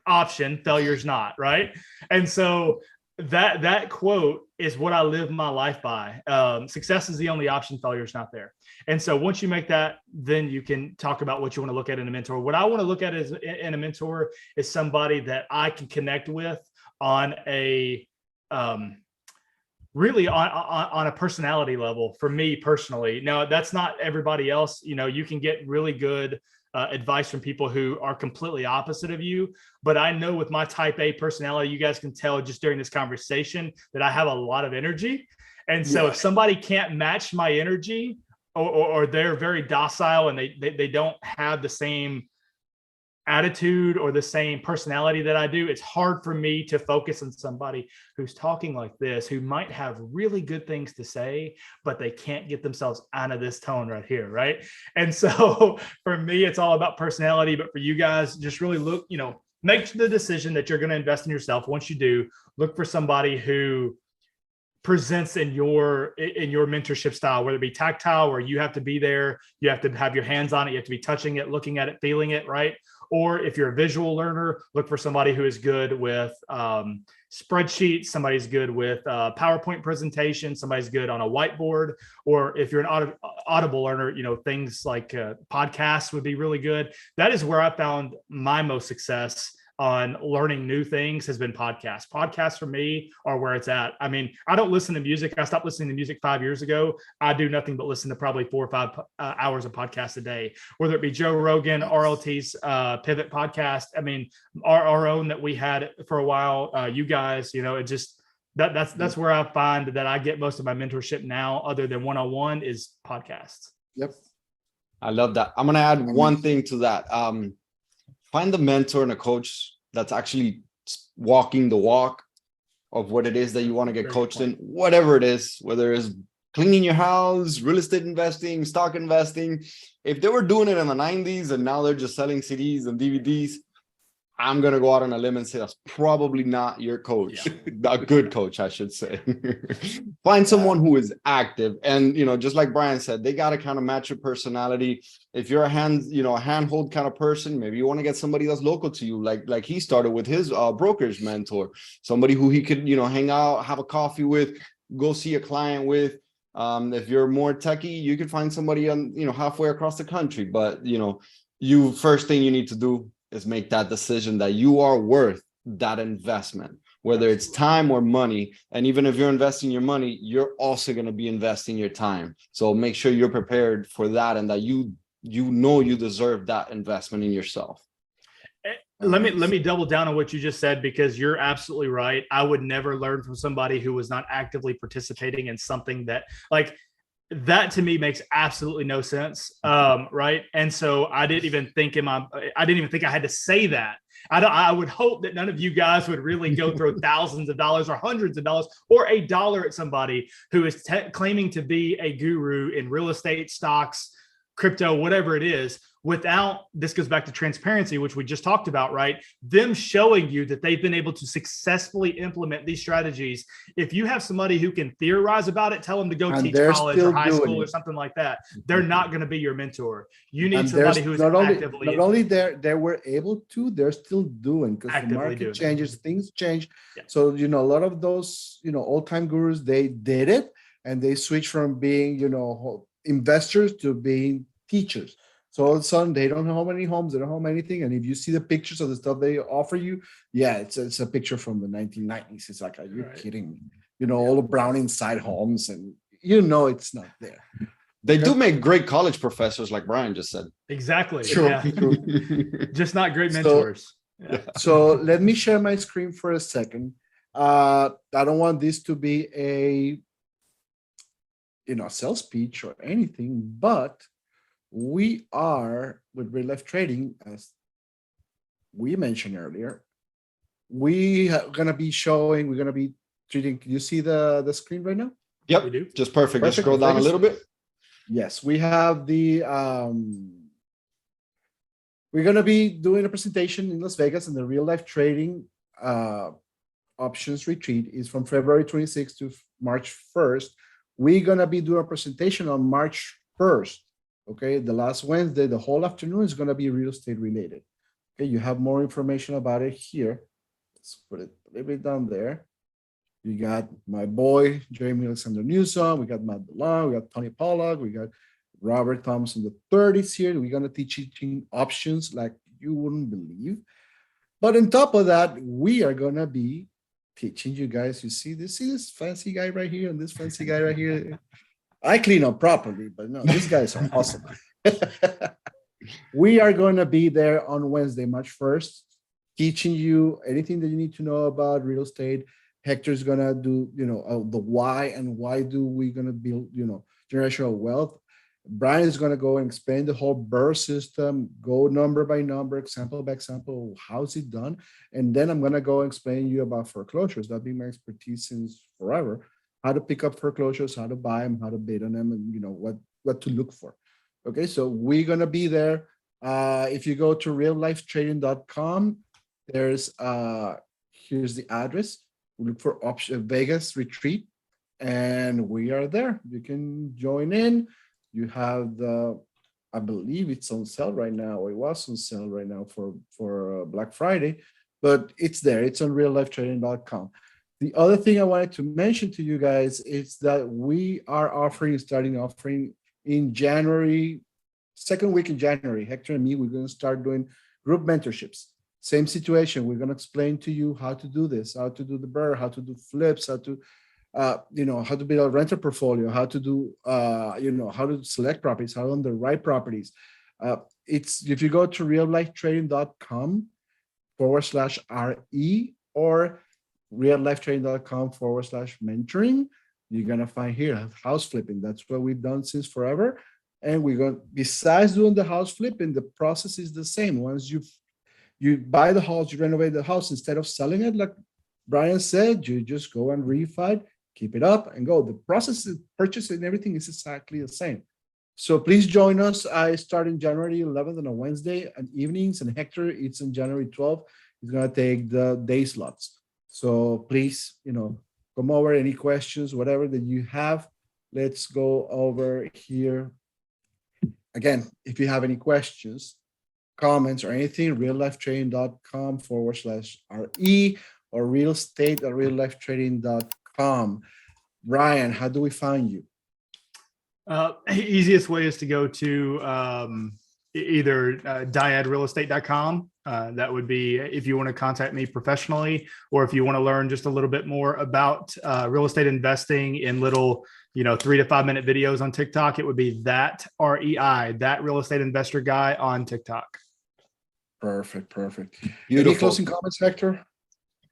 option. Failure is not, right? And so that quote is what I live my life by. Success is the only option. Failure is not there. And so once you make that, then you can talk about what you want to look at in a mentor. What I want to look at is in a mentor is somebody that I can connect with on a really on a personality level for me personally. Now, that's not everybody else. You know, you can get really good advice from people who are completely opposite of you. But I know with my type A personality, you guys can tell just during this conversation that I have a lot of energy. And so if somebody can't match my energy or they're very docile and they don't have the same attitude or the same personality that I do, it's hard for me to focus on somebody who's talking like this, who might have really good things to say, but they can't get themselves out of this tone right here, right? And so for me, it's all about personality, but for you guys, just really look, you know, make the decision that you're going to invest in yourself. Once you do, look for somebody who presents in your mentorship style, whether it be tactile, where you have to be there, you have to have your hands on it, you have to be touching it, looking at it, feeling it, right? Or if you're a visual learner, look for somebody who is good with spreadsheets, somebody's good with PowerPoint presentation, somebody's good on a whiteboard. Or if you're an audible learner, you know, things like podcasts would be really good. That is where I found my most success on learning new things has been podcasts. Podcasts for me are where it's at. I mean, I don't listen to music. I stopped listening to music 5 years ago. I do nothing but listen to probably 4 or 5 hours of podcasts a day, whether it be Joe Rogan, RLT's Pivot podcast. I mean, our own that we had for a while, you guys, you know, it just, that's where I find that I get most of my mentorship now, other than one-on-one, is podcasts. Yep. I love that. I'm going to add one thing to that. Find a mentor and a coach that's actually walking the walk of what it is that you want to get coached in, whatever it is, whether it's cleaning your house, real estate investing, stock investing. If they were doing it in the 90s and now they're just selling CDs and DVDs, I'm going to go out on a limb and say that's probably not your coach. A good coach, I should say. Find someone who is active. And, you know, just like Bryan said, they got to kind of match your personality. If you're a handhold kind of person, maybe you want to get somebody that's local to you, like he started with his brokerage mentor, somebody who he could, you know, hang out, have a coffee with, go see a client with. If you're more techie, you could find somebody on, you know, halfway across the country. But, you know, first thing you need to do is make that decision that you are worth that investment, whether it's time or money. And even if you're investing your money, you're also going to be investing your time. So make sure you're prepared for that and that you know you deserve that investment in yourself. Let me double down on what you just said, because you're absolutely right. I would never learn from somebody who was not actively participating in something that, like, that to me makes absolutely no sense. Right. And so I didn't even think I had to say that. I would hope that none of you guys would really go throw thousands of dollars or hundreds of dollars or $1 at somebody who is claiming to be a guru in real estate, stocks, crypto, whatever it is, without, this goes back to transparency, which we just talked about, right? Them showing you that they've been able to successfully implement these strategies. If you have somebody who can theorize about it, tell them to go teach college or high school or something like that. They're not going to be your mentor. You need somebody who is actively. Not only they were able to, they're still doing, because the market changes, things change. Yeah. So, you know, a lot of those, you know, old-time gurus, they did it and they switched from being, you know, investors to being teachers. So all of a sudden, they don't know how many homes, they don't know how many anything. And if you see the pictures of the stuff they offer you, yeah, it's a picture from the 1990s. It's like, are you kidding me? You know, all the brown inside homes, and you know it's not there. They do make great college professors, like Bryan just said. Exactly. True. Yeah. Just not great mentors. So let me share my screen for a second. I don't want this to be a, you know, sales pitch or anything, but we are with real life trading, as we mentioned earlier. We are going to be treating. Can you see the screen right now? Yep, we do. Just perfect. Just scroll down a little bit. Yes, we have the we're going to be doing a presentation in Las Vegas, and the real life trading options retreat is from February 26th to March 1st. We're going to be doing a presentation on March 1st. Okay, the last Wednesday, the whole afternoon is going to be real estate related. Okay, you have more information about it here. Let's put it a little bit down there. You got my boy, Jeremy Alexander Newsom. We got Matt DeLong. We got Tony Pollock. We got Robert Thompson the third is here. We're going to teach you options like you wouldn't believe. But on top of that, we are going to be teaching you guys. You see this fancy guy right here and this fancy guy right here. I clean up properly, but no, these guys are awesome. We are going to be there on Wednesday, March 1st, teaching you anything that you need to know about real estate. Hector's going to do, the why and why do we going to build, generational wealth. Bryan is going to go and explain the whole BRRRR system, go number by number, example by example, how's it done? And then I'm going to go and explain you about foreclosures. That's been my expertise since forever. How to pick up foreclosures, how to buy them, how to bid on them, and what to look for. Okay, so we're going to be there. If you go to reallifetrading.com, here's the address. We look for Vegas retreat, and we are there. You can join in. You have I believe it's on sale right now, or it was on sale right now for Black Friday, but it's there. It's on reallifetrading.com. The other thing I wanted to mention to you guys is that we are starting offering in January, second week in January. Hector and me, we're going to start doing group mentorships. Same situation. We're going to explain to you how to do this, how to do the BRRRR, how to do flips, how to how to build a rental portfolio, how to do, how to select properties, how to underwrite properties. It's if you go to reallifetrading.com/RE or reallifetrading.com/mentoring, you're going to find here house flipping. That's what we've done since forever. And we're going, besides doing the house flipping, the process is the same. Once you buy the house, you renovate the house, instead of selling it, like Bryan said, you just go and refi, keep it up and go. The process of purchase and everything is exactly the same. So please join us. I start in January 11th on a Wednesday and evenings, and Hector, it's on January 12th. He's going to take the day slots. So please, come over, any questions, whatever that you have. Let's go over here. Again, if you have any questions, comments, or anything, reallifetrading.com/RE or realestate@reallifetrading.com. Bryan, how do we find you? Easiest way is to go to either diadrealestate.com. That would be if you want to contact me professionally, or if you want to learn just a little bit more about real estate investing in little, 3 to 5 minute videos on TikTok. It would be that REI, that real estate investor guy on TikTok. Perfect. Beautiful. Any closing comments, Hector?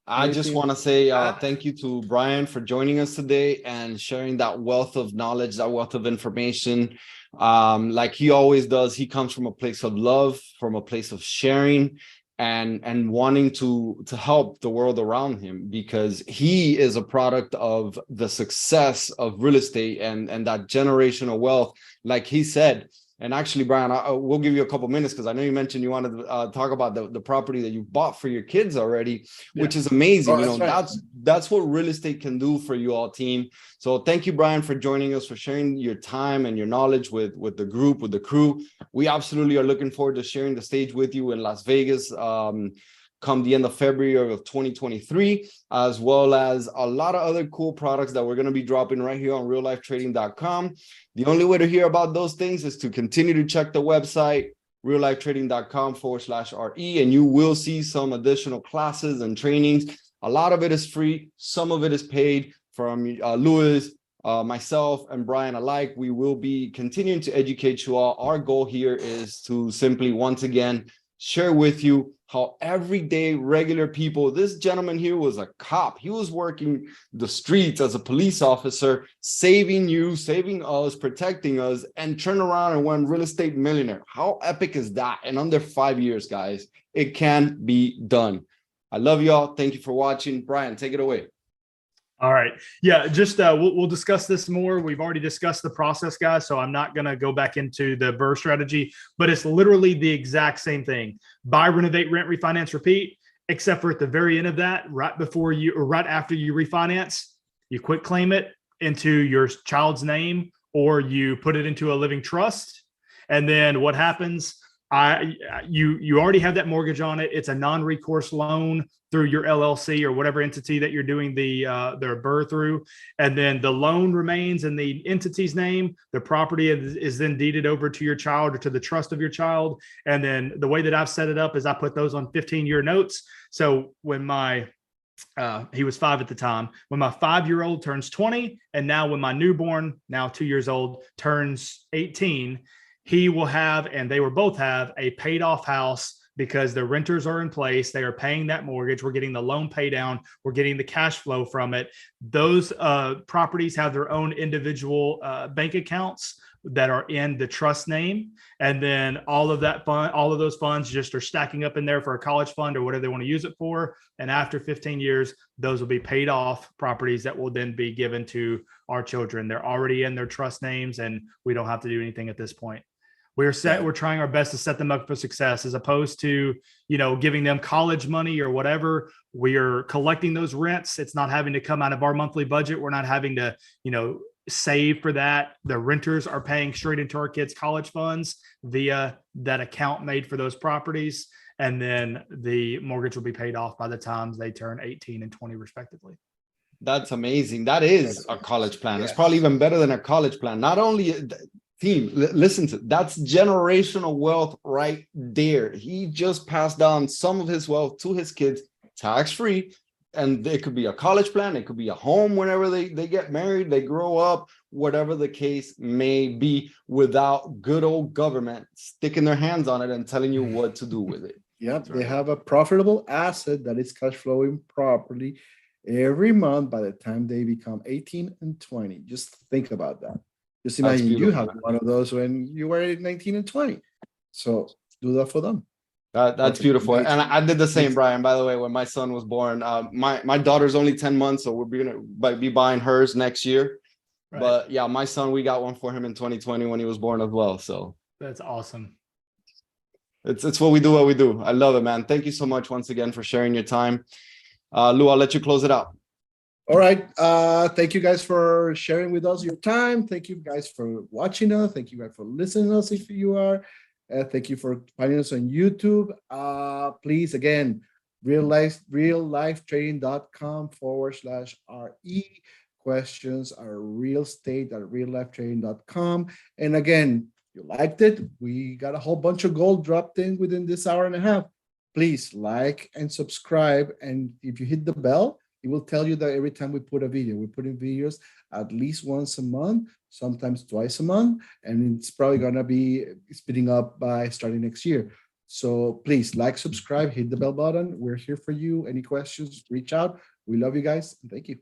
I just want to say thank you to Bryan for joining us today and sharing that wealth of knowledge, that wealth of information. Like he always does, he comes from a place of love, from a place of sharing and wanting to help the world around him, because he is a product of the success of real estate and that generational wealth, like he said. And actually, Bryan, we'll give you a couple minutes because I know you mentioned you wanted to talk about the property that you bought for your kids already, which is amazing. That's what real estate can do for you all, team. So thank you, Bryan, for joining us, for sharing your time and your knowledge with the group, with the crew. We absolutely are looking forward to sharing the stage with you in Las Vegas come the end of February of 2023, as well as a lot of other cool products that we're going to be dropping right here on reallifetrading.com. The only way to hear about those things is to continue to check the website, reallifetrading.com/RE, and you will see some additional classes and trainings. A lot of it is free. Some of it is paid from Louis, myself, and Bryan alike. We will be continuing to educate you all. Our goal here is to simply, once again, share with you how everyday regular people, this gentleman here was a cop. He was working the streets as a police officer, saving you, saving us, protecting us, and turned around and went real estate millionaire. How epic is that? In under 5 years, guys, it can be done. I love y'all. Thank you for watching. Bryan, take it away. All right. Yeah, just we'll discuss this more. We've already discussed the process, guys, so I'm not going to go back into the BRRRR strategy, but it's literally the exact same thing. Buy, renovate, rent, refinance, repeat, except for at the very end of that, right before you or right after you refinance, you quit claim it into your child's name, or you put it into a living trust. And then what happens? You already have that mortgage on it. It's a non-recourse loan through your LLC or whatever entity that you're doing their BRRRR through. And then the loan remains in the entity's name. The property is then deeded over to your child or to the trust of your child. And then the way that I've set it up is I put those on 15-year notes. So when he was 5 at the time, when my 5-year-old turns 20, and now when my newborn, now 2 years old, turns 18, he will have, and they will both have, a paid off house because the renters are in place. They are paying that mortgage. We're getting the loan pay down. We're getting the cash flow from it. Those properties have their own individual bank accounts that are in the trust name. And then all of those funds just are stacking up in there for a college fund or whatever they want to use it for. And after 15 years, those will be paid off properties that will then be given to our children. They're already in their trust names and we don't have to do anything at this point. We're trying our best to set them up for success, as opposed to, giving them college money or whatever. We are collecting those rents. It's not having to come out of our monthly budget. We're not having to, save for that. The renters are paying straight into our kids' college funds via that account made for those properties. And then the mortgage will be paid off by the time they turn 18 and 20 respectively. That's amazing. That is a college plan. It's probably even better than a college plan. Not only team, listen to that's generational wealth right there. He just passed down some of his wealth to his kids tax-free. And it could be a college plan, it could be a home whenever they get married, they grow up, whatever the case may be, without good old government sticking their hands on it and telling you what to do with it. Yep, they have a profitable asset that is cash flowing properly every month by the time they become 18 and 20. Just think about that. Just imagine you have one of those when you were 19 and 20. So do that for them. That's beautiful. And I did the same, Bryan, by the way, when my son was born. My daughter's only 10 months, so we're going to be buying hers next year. Right. But yeah, my son, we got one for him in 2020 when he was born as well. So that's awesome. It's what we do. I love it, man. Thank you so much once again for sharing your time. Lou, I'll let you close it out. All right. Thank you guys for sharing with us your time. Thank you guys for watching us. Thank you guys for listening to us if you are. Thank you for finding us on YouTube. Please, again, reallifetrading.com/RE. Questions are realestate@reallifetrading.com. And again, you liked it. We got a whole bunch of gold dropped in within this hour and a half. Please like and subscribe. And if you hit the bell, it will tell you that every time we put a video, we put in videos at least once a month, sometimes twice a month, and it's probably going to be speeding up by starting next year. So please like, subscribe, hit the bell button. We're here for you. Any questions, reach out. We love you guys. And thank you.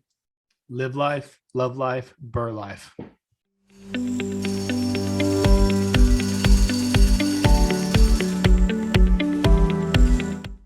Live life, love life, BRRRR life.